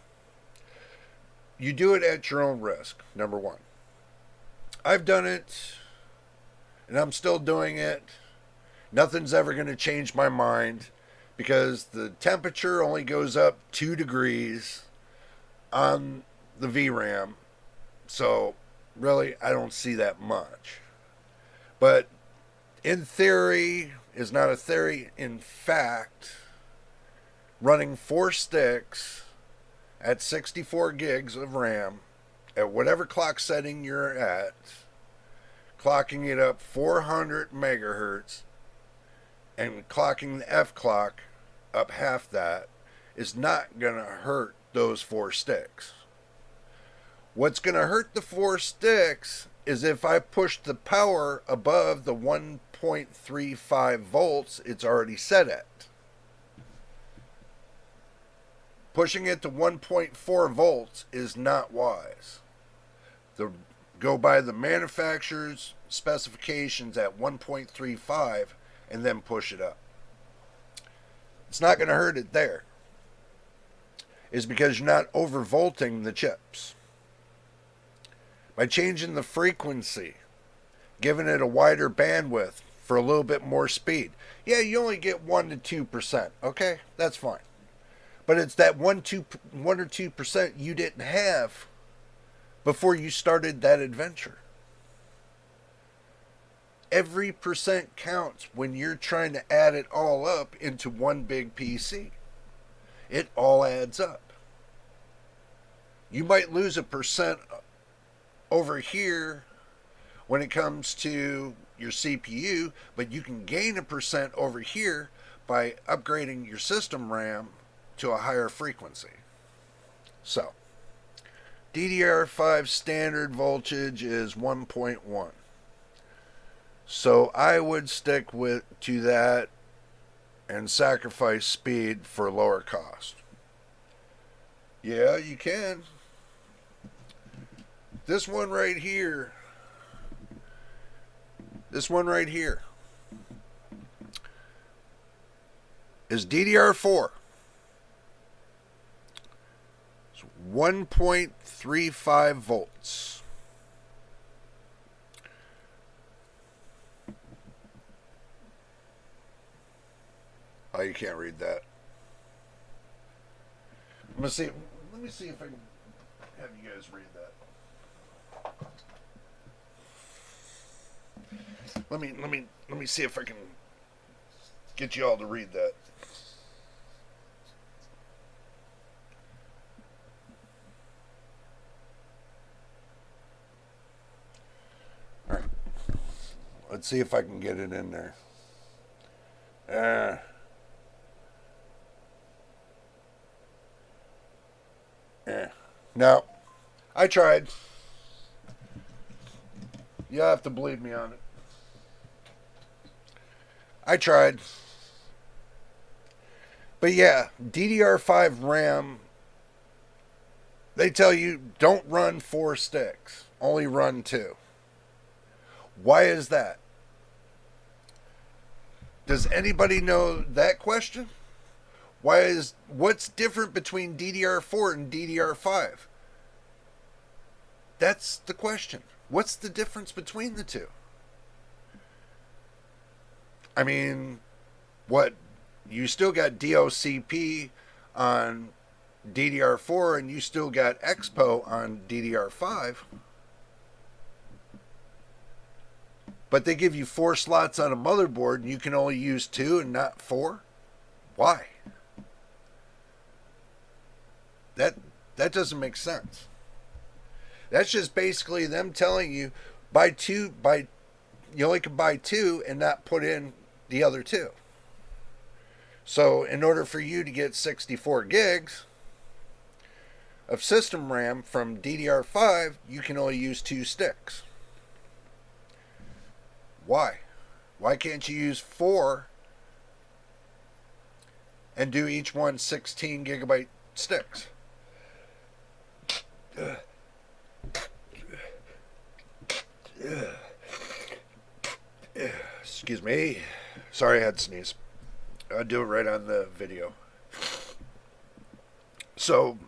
you do it at your own risk, number one. I've done it, and I'm still doing it. Nothing's ever going to change my mind, because the temperature only goes up 2 degrees on the VRAM. So, really, I don't see that much. But in theory, is not a theory, in fact, running 4 sticks at 64 gigs of RAM at whatever clock setting you're at, clocking it up 400 megahertz and clocking the F clock up half that is not going to hurt those 4 sticks. What's going to hurt the 4 sticks is if I push the power above the 1.35 volts it's already set at. Pushing it to 1.4 volts is not wise. Go by the manufacturer's specifications at 1.35 and then push it up. It's not going to hurt it there. It's because you're not overvolting the chips. By changing the frequency, giving it a wider bandwidth for a little bit more speed. Yeah, you only get 1 to 2%. Okay, that's fine. But it's that 1 or 2% you didn't have before you started that adventure. Every percent counts when you're trying to add it all up into one big PC. It all adds up. You might lose a percent over here when it comes to your CPU, but you can gain a percent over here by upgrading your system RAM to a higher frequency. So, DDR5 standard voltage is 1.1. So I would stick to that and sacrifice speed for lower cost. Yeah, you can. This one right here is DDR4. It's 1.35 volts. Oh, you can't read that. Let me see if I can have you guys read that. Let me see if I can get you all to read that. All right. Let's see if I can get it in there. No. I tried. You'll have to believe me on it. I tried. But yeah, DDR5 RAM, they tell you don't run 4 sticks. Only run 2. Why is that? Does anybody know that question? What's different between DDR4 and DDR5? That's the question. What's the difference between the two? I mean, what? You still got DOCP on DDR4 and you still got Expo on DDR5. But they give you 4 slots on a motherboard and you can only use 2 and not 4? Why? That doesn't make sense. That's just basically them telling you you only can buy 2 and not put in the other 2. So in order for you to get 64 gigs of system RAM from DDR5, you can only use 2 sticks. Why? Why can't you use 4 and do each one 16 gigabyte sticks? Excuse me. Sorry, I had to sneeze. I'll do it right on the video. So,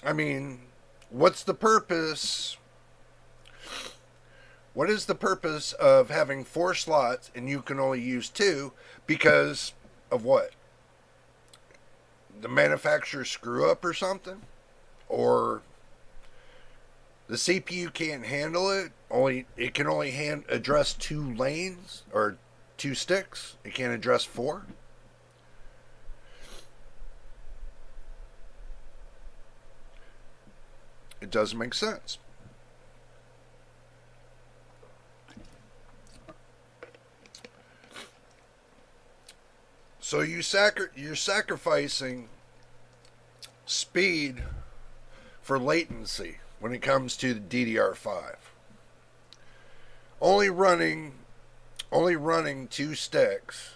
I mean, what's the purpose? What is the purpose of having 4 slots and you can only use 2 because of what? The manufacturer screw up or something? Or The CPU can't handle it. It can only address 2 lanes or 2 sticks. It can't address 4. It doesn't make sense. So you're sacrificing speed for latency when it comes to the DDR5. Only running 2 sticks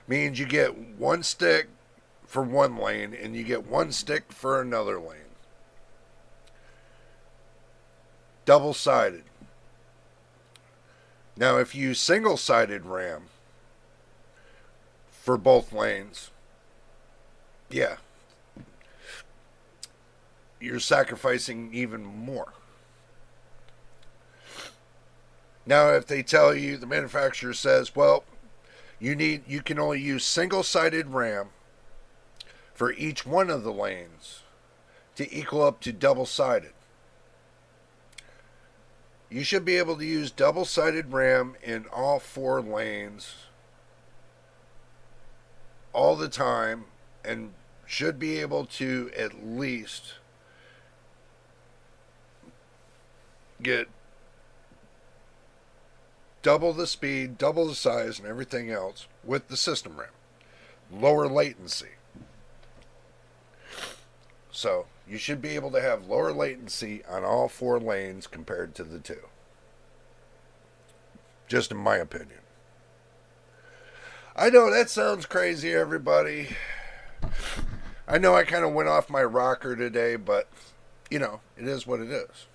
means you get 1 stick for 1 lane and you get 1 stick for another lane. Double-sided. Now if you use single-sided RAM for both lanes, yeah, you're sacrificing even more. Now, if they tell you, the manufacturer says, well, you can only use single-sided RAM for each one of the lanes to equal up to double-sided. You should be able to use double-sided RAM in all 4 lanes all the time, and should be able to at least get double the speed, double the size, and everything else with the system RAM. Lower latency. So you should be able to have lower latency on all 4 lanes compared to the 2. Just in my opinion. I know that sounds crazy, everybody. I know I kind of went off my rocker today, but, it is what it is.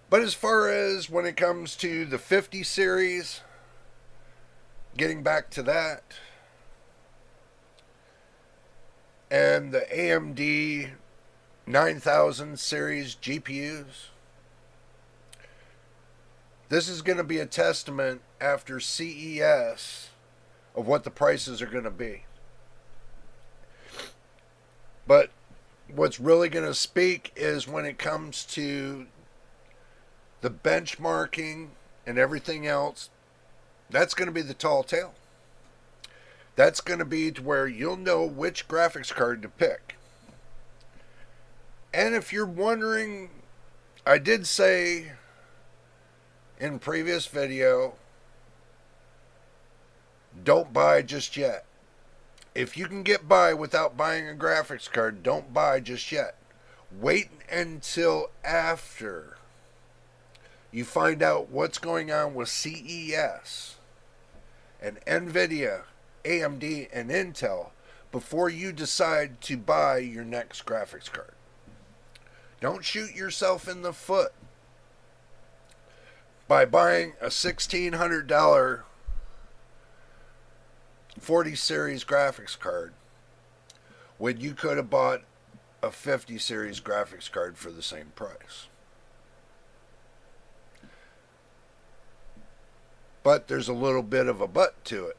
But as far as when it comes to the 50 series, getting back to that, and the AMD 9000 series GPUs, this is going to be a testament after CES of what the prices are going to be. But what's really going to speak is when it comes to the benchmarking and everything else. That's going to be the tall tale. That's going to be to where you'll know which graphics card to pick. And if you're wondering, I did say in previous video, don't buy just yet. If you can get by without buying a graphics card, don't buy just yet. Wait until after you find out what's going on with CES and Nvidia, AMD, and Intel before you decide to buy your next graphics card. Don't shoot yourself in the foot by buying a $1,600 40 series graphics card when you could have bought a 50 series graphics card for the same price. But there's a little bit of a but to it.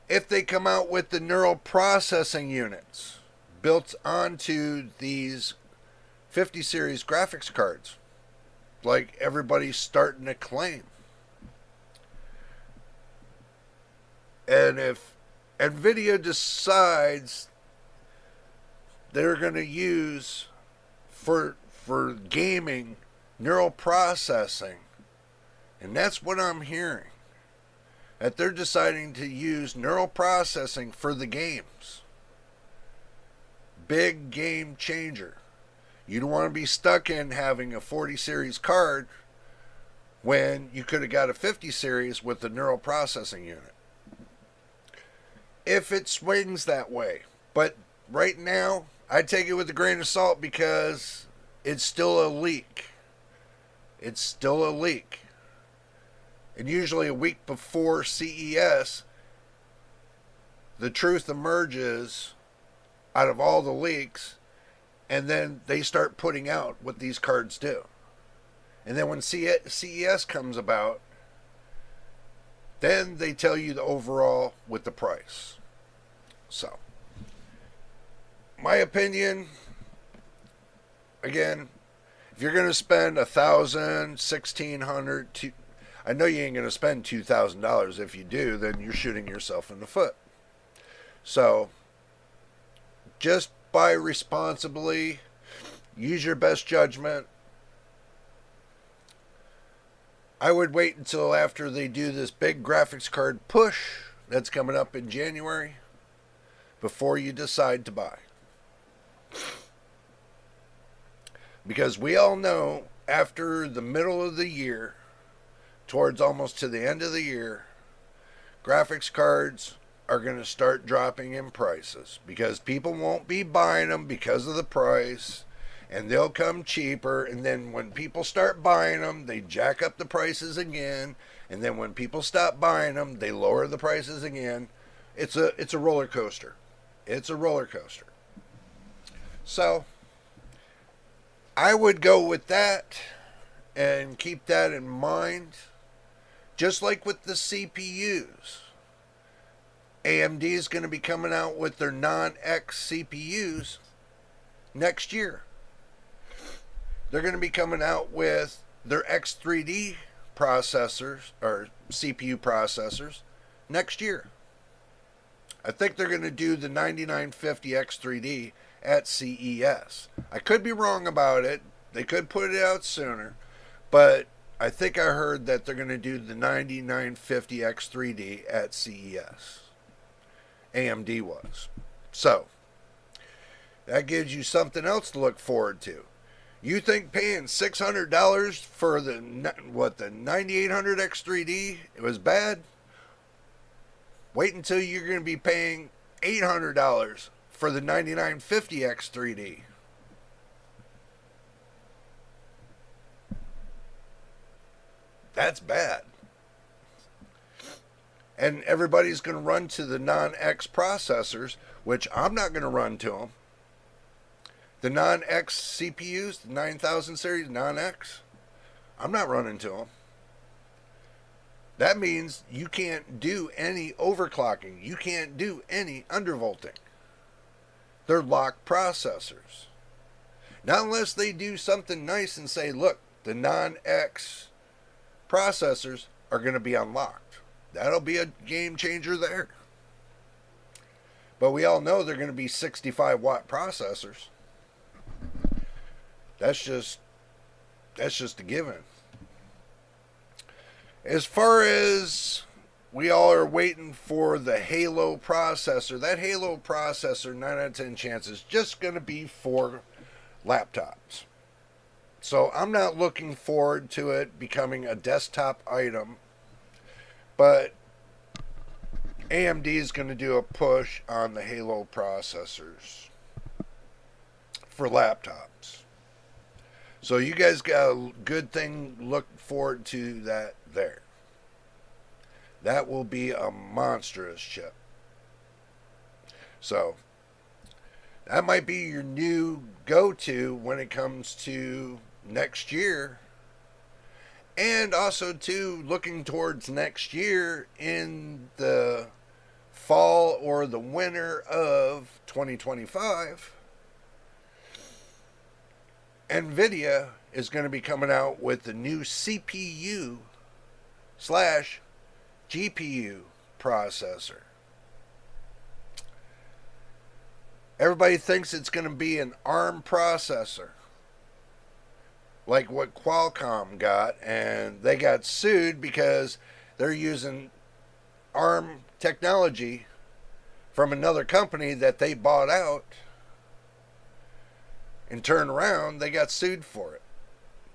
If they come out with the neural processing units built onto these 50 series graphics cards, like everybody's starting to claim, and if Nvidia decides they're going to use for gaming neural processing, and that's what I'm hearing, that they're deciding to use neural processing for the games. Big game changer. You don't want to be stuck in having a 40 series card when you could have got a 50 series with the neural processing unit. If it swings that way. But right now, I take it with a grain of salt because it's still a leak. It's still a leak. And usually a week before CES, the truth emerges out of all the leaks, and then they start putting out what these cards do. And then when CES comes about, then they tell you the overall with the price. So, my opinion, again, If you're going to spend $1,000, $1,600, I know you ain't going to spend $2,000. If you do, then you're shooting yourself in the foot. So, just buy responsibly. Use your best judgment. I would wait until after they do this big graphics card push that's coming up in January before you decide to buy. Because we all know after the middle of the year, towards almost to the end of the year, graphics cards are going to start dropping in prices because people won't be buying them because of the price, and they'll come cheaper, and then when people start buying them, they jack up the prices again, and then when people stop buying them, they lower the prices again. It's a roller coaster. It's a roller coaster. So I would go with that and keep that in mind. Just like with the CPUs, AMD is going to be coming out with their non-X CPUs next year. They're going to be coming out with their X3D processors, or CPU processors, next year. I think they're going to do the 9950 X3D at CES. I could be wrong about it. They could put it out sooner, but I think I heard that they're going to do the 9950 X3D at CES. AMD was. So, that gives you something else to look forward to. You think paying $600 for the 9800 X3D was bad? Wait until you're going to be paying $800 for the 9950 X3D. That's bad. And everybody's going to run to the non-X processors, which I'm not going to run to them. The non-X CPUs, the 9000 series non-X, I'm not running to them. That means you can't do any overclocking. You can't do any undervolting. They're locked processors. Not unless they do something nice and say, look, the non-X processors are going to be unlocked. That'll be a game changer there. But we all know they're going to be 65 watt processors. That's just a given. As far as we all are waiting for the Halo processor, that Halo processor, 9 out of 10 chances, just going to be for laptops. So I'm not looking forward to it becoming a desktop item, but AMD is going to do a push on the Halo processors for laptops. So you guys got a good thing, look forward to that there. That will be a monstrous chip. So that might be your new go-to when it comes to next year. And also too, looking towards next year in the fall or the winter of 2025, Nvidia is going to be coming out with the new CPU / GPU processor. Everybody thinks it's going to be an ARM processor, like what Qualcomm got, and they got sued because they're using ARM technology from another company that they bought out, and turned around, they got sued for it.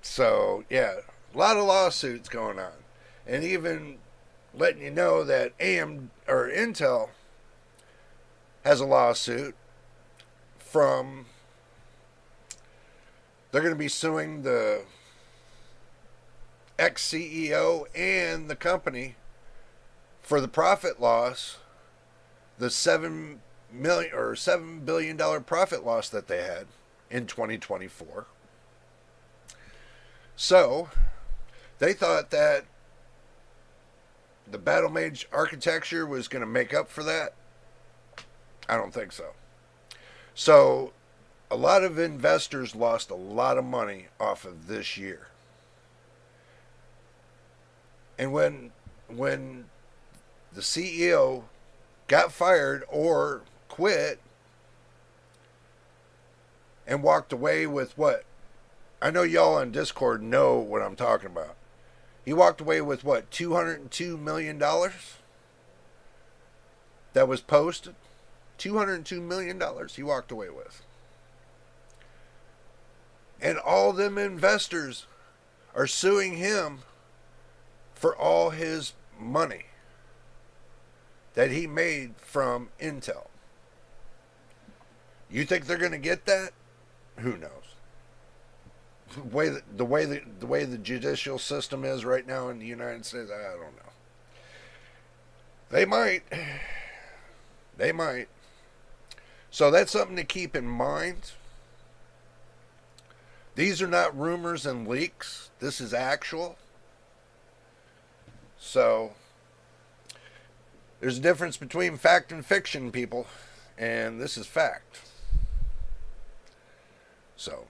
So, yeah, a lot of lawsuits going on. And even letting you know that Intel has a lawsuit from, they're going to be suing the ex-CEO and the company for the profit loss, the $7 billion profit loss that they had in 2024. So they thought that the Battle Mage architecture was going to make up for that. I don't think so. So a lot of investors lost a lot of money off of this year. And when the CEO got fired or quit and walked away with what? I know y'all on Discord know what I'm talking about. He walked away with what? $202 million that was posted? $202 million he walked away with. And all them investors are suing him for all his money that he made from Intel. You think they're going to get that? Who knows? The way the judicial system is right now in the United States, I don't know. They might. They might. So that's something to keep in mind. These are not rumors and leaks. This is actual. So there's a difference between fact and fiction, people. And this is fact. So,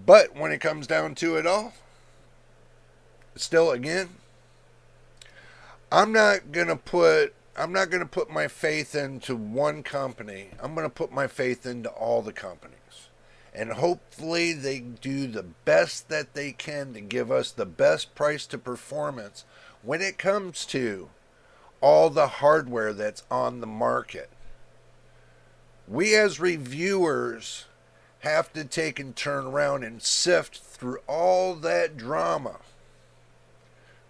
but when it comes down to it all, still again, I'm not gonna put my faith into one company. I'm gonna put my faith into all the companies. And hopefully they do the best that they can to give us the best price to performance when it comes to all the hardware that's on the market. We as reviewers have to take and turn around and sift through all that drama.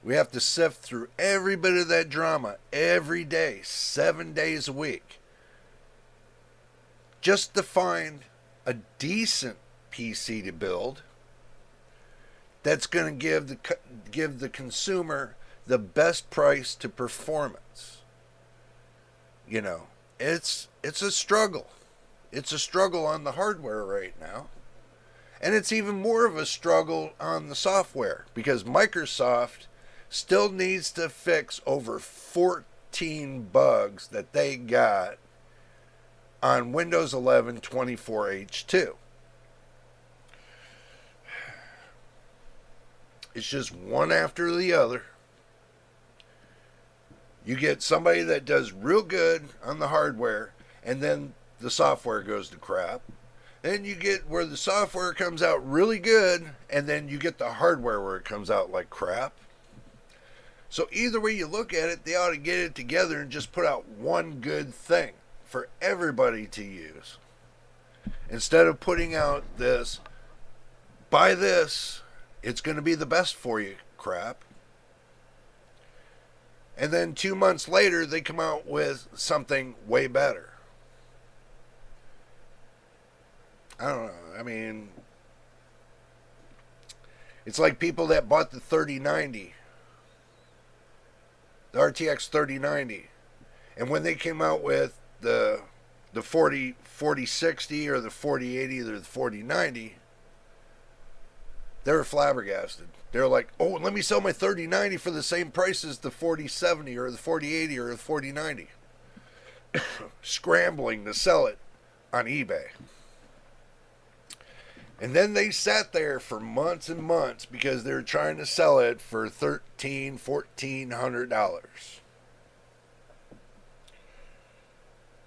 We have to sift through every bit of that drama every day, 7 days a week, just to find a decent PC to build that's going to give the consumer the best price to performance. You know, it's a struggle. It's a struggle on the hardware right now. And it's even more of a struggle on the software because Microsoft still needs to fix over 14 bugs that they got on Windows 11 24H2. It's just one after the other. You get somebody that does real good on the hardware, and then the software goes to crap. Then you get where the software comes out really good, and then you get the hardware where it comes out like crap. So either way you look at it, they ought to get it together and just put out one good thing for everybody to use. Instead of putting out this, buy this, it's going to be the best for you crap. And then 2 months later, they come out with something way better. I don't know. I mean, it's like people that bought the 3090, the RTX 3090. And when they came out with the 4060 or the 4080 or the 4090, they were flabbergasted. They're like, oh, let me sell my 3090 for the same price as the 4070 or the 4080 or the 4090. Scrambling to sell it on eBay. And then they sat there for months and months because they were trying to sell it for $1,300, $1,400.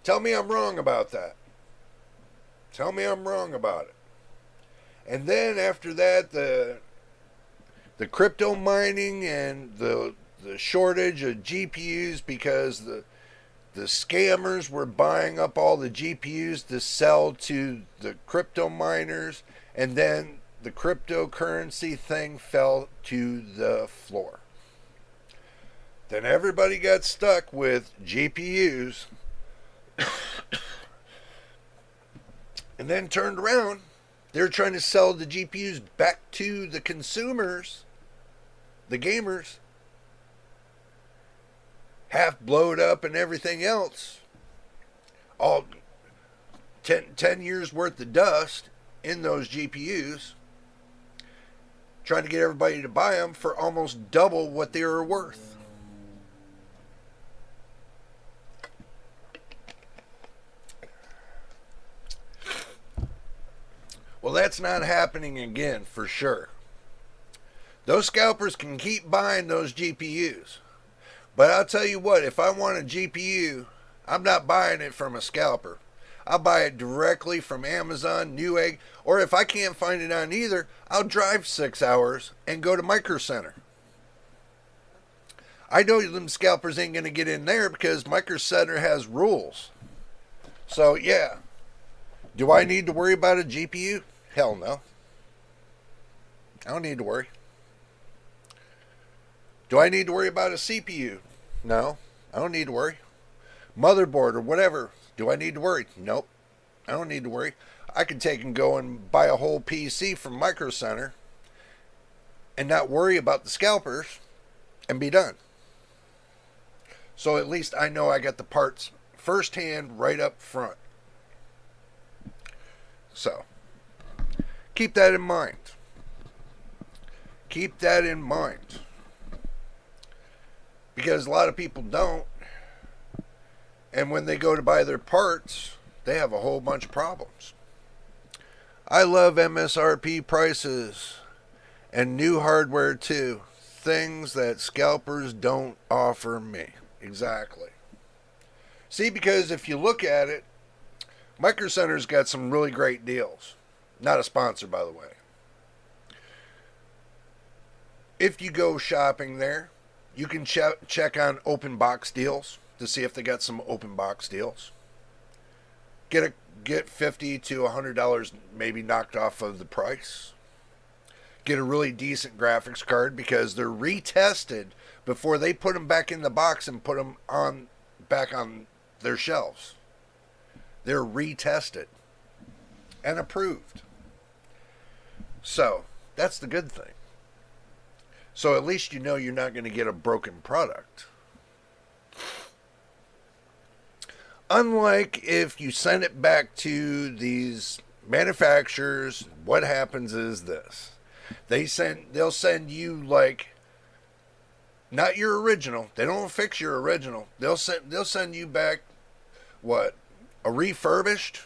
Tell me I'm wrong about that. Tell me I'm wrong about it. And then after that, the crypto mining and the shortage of GPUs because the scammers were buying up all the GPUs to sell to the crypto miners, and then the cryptocurrency thing fell to the floor. Then everybody got stuck with GPUs and then turned around. They're trying to sell the GPUs back to the consumers, the gamers, half blowed up and everything else. All 10 years worth of dust in those GPUs, trying to get everybody to buy them for almost double what they were worth. Well, that's not happening again for sure. Those scalpers can keep buying those GPUs. But I'll tell you what, if I want a GPU, I'm not buying it from a scalper. I'll buy it directly from Amazon, Newegg, or if I can't find it on either, I'll drive 6 hours and go to Micro Center. I know them scalpers ain't going to get in there because Micro Center has rules. So, yeah. Do I need to worry about a GPU? Hell no. I don't need to worry. Do I need to worry about a CPU? No, I don't need to worry. Motherboard or whatever. Do I need to worry? Nope. I don't need to worry. I can take and go and buy a whole PC from Micro Center and not worry about the scalpers and be done. So at least I know I got the parts firsthand right up front. So, keep that in mind. Keep that in mind. Because a lot of people don't. And when they go to buy their parts, they have a whole bunch of problems. I love MSRP prices and new hardware too. Things that scalpers don't offer me. Exactly. See, because if you look at it, Micro Center's got some really great deals. Not a sponsor, by the way. If you go shopping there, you can check on open box deals to see if they got some open box deals. Get $50 to $100 maybe knocked off of the price. Get a really decent graphics card because they're retested before they put them back in the box and put them back on their shelves. They're retested and approved. So, that's the good thing. So at least you know you're not going to get a broken product. Unlike if you send it back to these manufacturers, what happens is this. They'll send you like not your original. They don't fix your original. They'll send you back what? A refurbished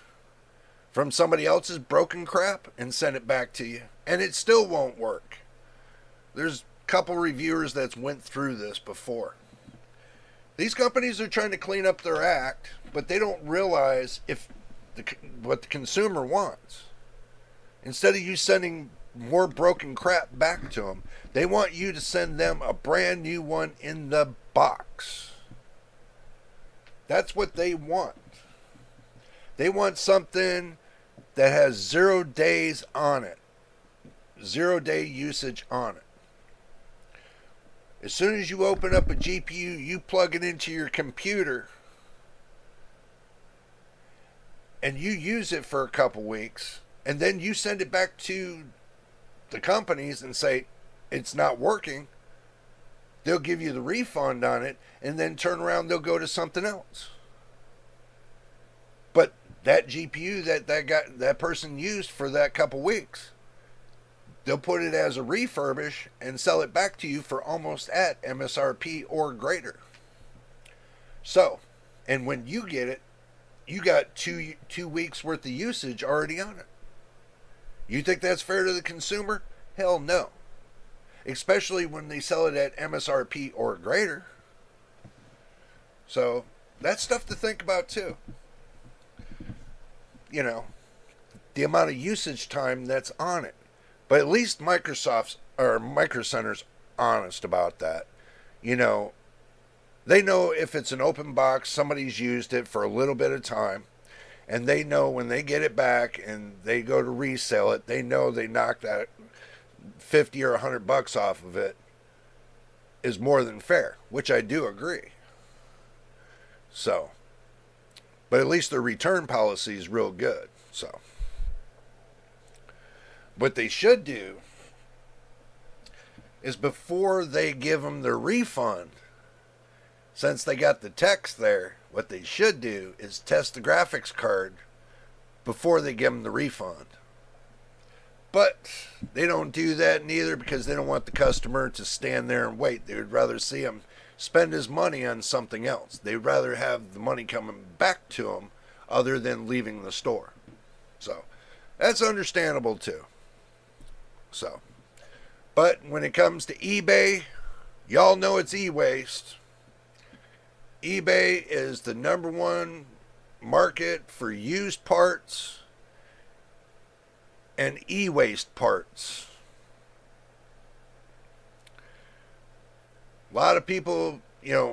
from somebody else's broken crap and send it back to you. And it still won't work. There's a couple reviewers that's went through this before. These companies are trying to clean up their act, but they don't realize what the consumer wants. Instead of you sending more broken crap back to them, they want you to send them a brand new one in the box. That's what they want. They want something that has 0 days on it. 0-day usage on it. As soon as you open up a GPU, you plug it into your computer and you use it for a couple weeks, and then you send it back to the companies and say it's not working. They'll give you the refund on it and then turn around, they'll go to something else. But that GPU that person used for that couple weeks, they'll put it as a refurbish and sell it back to you for almost at MSRP or greater. So, and when you get it, you got two weeks worth of usage already on it. You think that's fair to the consumer? Hell no. Especially when they sell it at MSRP or greater. So, that's stuff to think about too. You know, the amount of usage time that's on it. But at least Micro Center's honest about that. You know, they know if it's an open box, somebody's used it for a little bit of time, and they know when they get it back and they go to resell it, they know they knock that 50 or $100 off of it is more than fair, which I do agree. So, but at least their return policy is real good. So, what they should do is before they give them their refund, since they got the text there, what they should do is test the graphics card before they give them the refund. But they don't do that neither because they don't want the customer to stand there and wait. They would rather see him spend his money on something else. They'd rather have the money coming back to him other than leaving the store. So, That's understandable too. So, but when it comes to eBay, y'all know it's e-waste. eBay is the number one market for used parts and e-waste parts. A lot of people,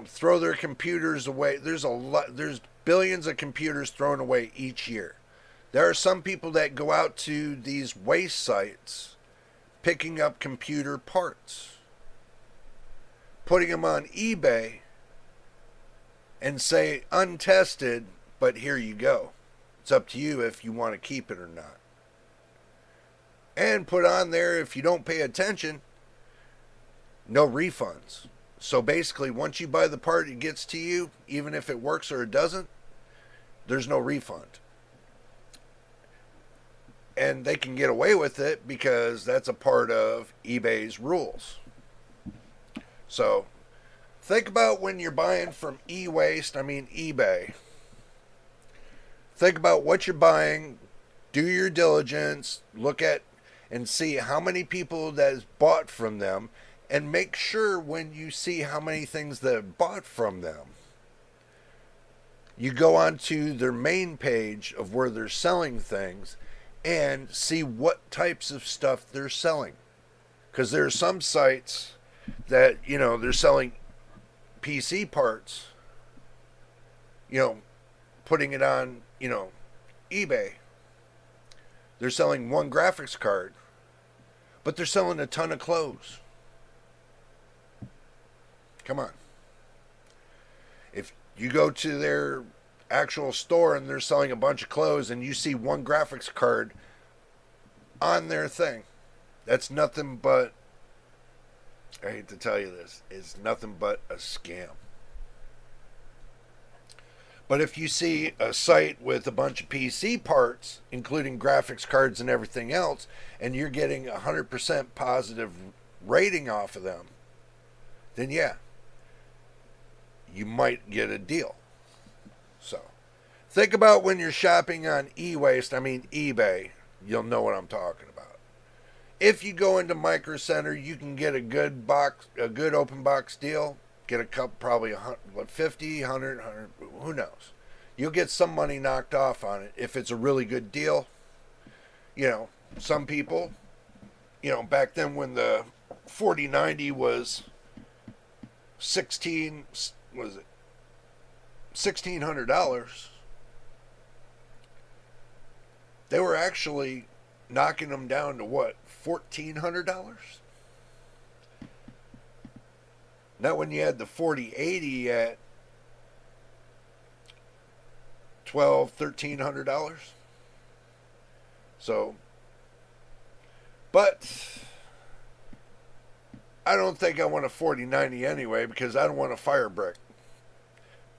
throw their computers away. There's billions of computers thrown away each year. There are some people that go out to these waste sites picking up computer parts, putting them on eBay, and say untested, but here you go. It's up to you if you want to keep it or not. And put on there, if you don't pay attention, no refunds. So basically, once you buy the part, it gets to you, even if it works or it doesn't, there's no refund. And they can get away with it because that's a part of eBay's rules. So think about when you're buying from eBay. Think about what you're buying, do your diligence, look at and see how many people that has bought from them, and make sure when you see how many things that have bought from them, you go onto their main page of where they're selling things and see what types of stuff they're selling. Because there are some sites that, they're selling PC parts, putting it on, eBay. They're selling one graphics card, but they're selling a ton of clothes. Come on. If you go to their actual store and they're selling a bunch of clothes and you see one graphics card on their thing, that's nothing but, I hate to tell you this, it's nothing but a scam. But if you see a site with a bunch of PC parts, including graphics cards and everything else, and you're getting 100% positive rating off of them, then yeah, you might get a deal. So think about when you're shopping on eBay, you'll know what I'm talking about. If you go into Micro Center, you can get a good open box deal. Get a cup, probably 50, 100, who knows. You'll get some money knocked off on it if it's a really good deal. Some people, back then when the 4090 was $1,600, they were actually knocking them down to what, $1,400? Not when you had the 4080 at $1,300. So, but I don't think I want a 4090 anyway because I don't want a fire brick.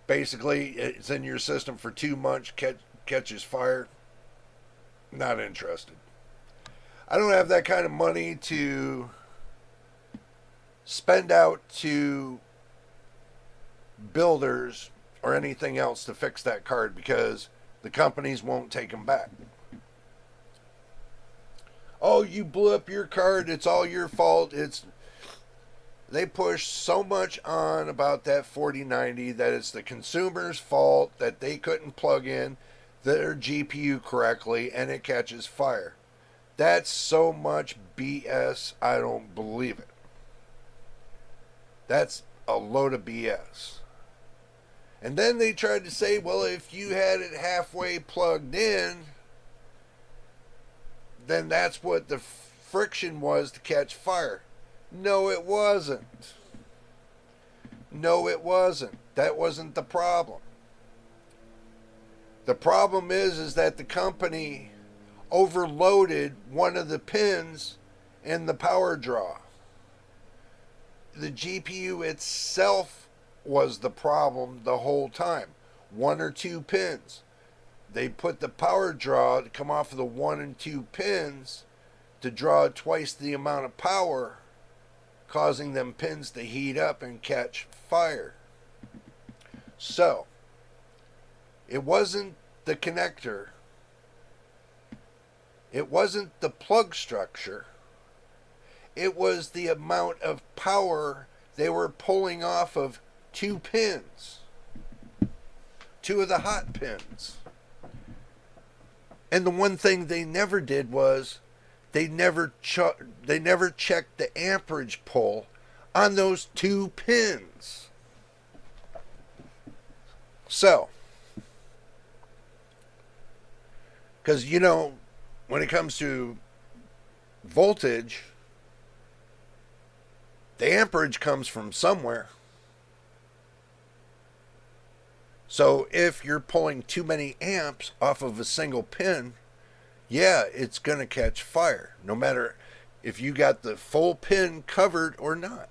Basically, it's in your system for 2 months, catches fire. Not interested. I don't have that kind of money to spend out to builders or anything else to fix that card because the companies won't take them back. Oh, you blew up your card, it's all your fault. They push so much on about that 4090 that it's the consumer's fault that they couldn't plug in their GPU correctly and it catches fire. That's so much BS, I don't believe it. That's a load of BS. And then they tried to say, well, if you had it halfway plugged in, then that's what the friction was to catch fire. No, it wasn't. No, it wasn't. That wasn't the problem. The problem is that the company overloaded one of the pins in the power draw. The GPU itself was the problem the whole time. 1 or 2 pins. They put the power draw to come off of the 1 and 2 pins to draw twice the amount of power, causing them pins to heat up and catch fire. So, it wasn't the connector. It wasn't the plug structure. It was the amount of power they were pulling off of two pins. Two of the hot pins. And the one thing they never did was they never checked the amperage pull on those two pins. So, because when it comes to voltage, the amperage comes from somewhere. So if you're pulling too many amps off of a single pin, yeah, it's going to catch fire, no matter if you got the full pin covered or not.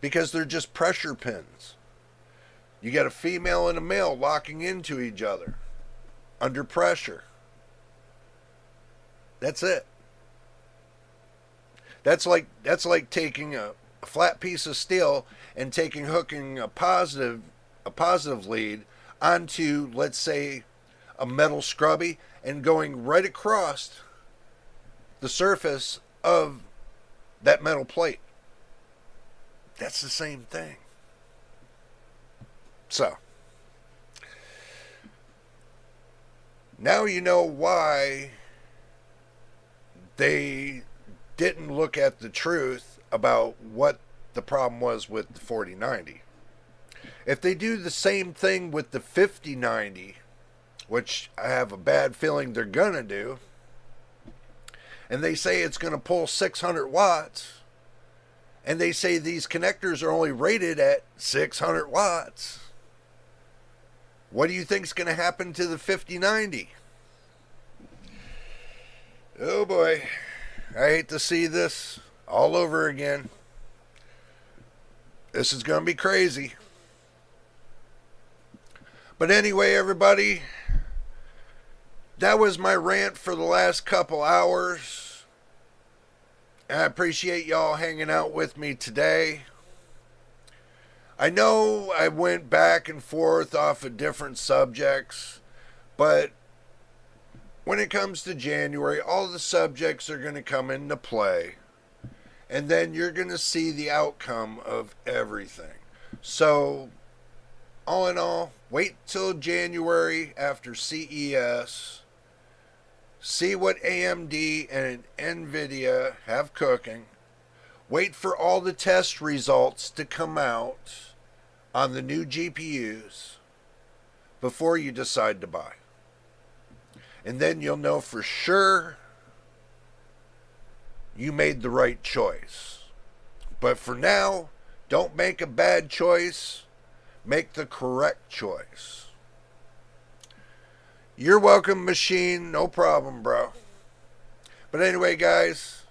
Because they're just pressure pins. You got a female and a male locking into each other under pressure. That's it. That's like taking a flat piece of steel and hooking a positive lead onto, let's say, a metal scrubby and going right across the surface of that metal plate. That's the same thing. So, now you know why they didn't look at the truth about what the problem was with the 4090. If they do the same thing with the 5090, which I have a bad feeling they're gonna do, and they say it's gonna pull 600 watts, and they say these connectors are only rated at 600 watts, what do you think is gonna happen to the 5090? Oh boy, I hate to see this all over again. This is going to be crazy. But anyway, everybody, that was my rant for the last couple hours. And I appreciate y'all hanging out with me today. I know I went back and forth off of different subjects, but when it comes to January, all the subjects are going to come into play. And then you're going to see the outcome of everything. So, all in all, wait till January after CES. See what AMD and Nvidia have cooking. Wait for all the test results to come out on the new GPUs before you decide to buy. And then you'll know for sure you made the right choice. But for now, don't make a bad choice. Make the correct choice. You're welcome, machine. No problem, bro. But anyway, guys,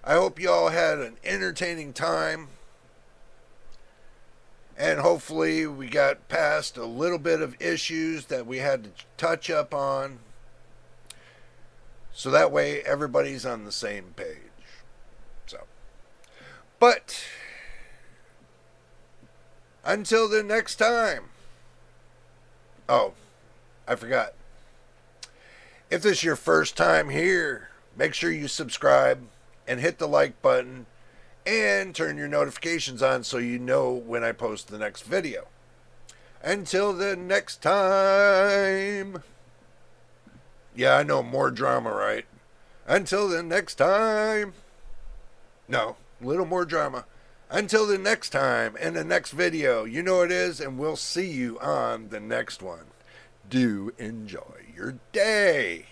I hope you all had an entertaining time. And hopefully we got past a little bit of issues that we had to touch up on. So that way everybody's on the same page. But until the next time. Oh, I forgot. If this is your first time here, make sure you subscribe and hit the like button and turn your notifications on so you know when I post the next video. Until the next time. Yeah, I know, more drama, right? Until the next time. No. Little more drama. Until the next time and the next video, you know it is, and we'll see you on the next one. Do enjoy your day.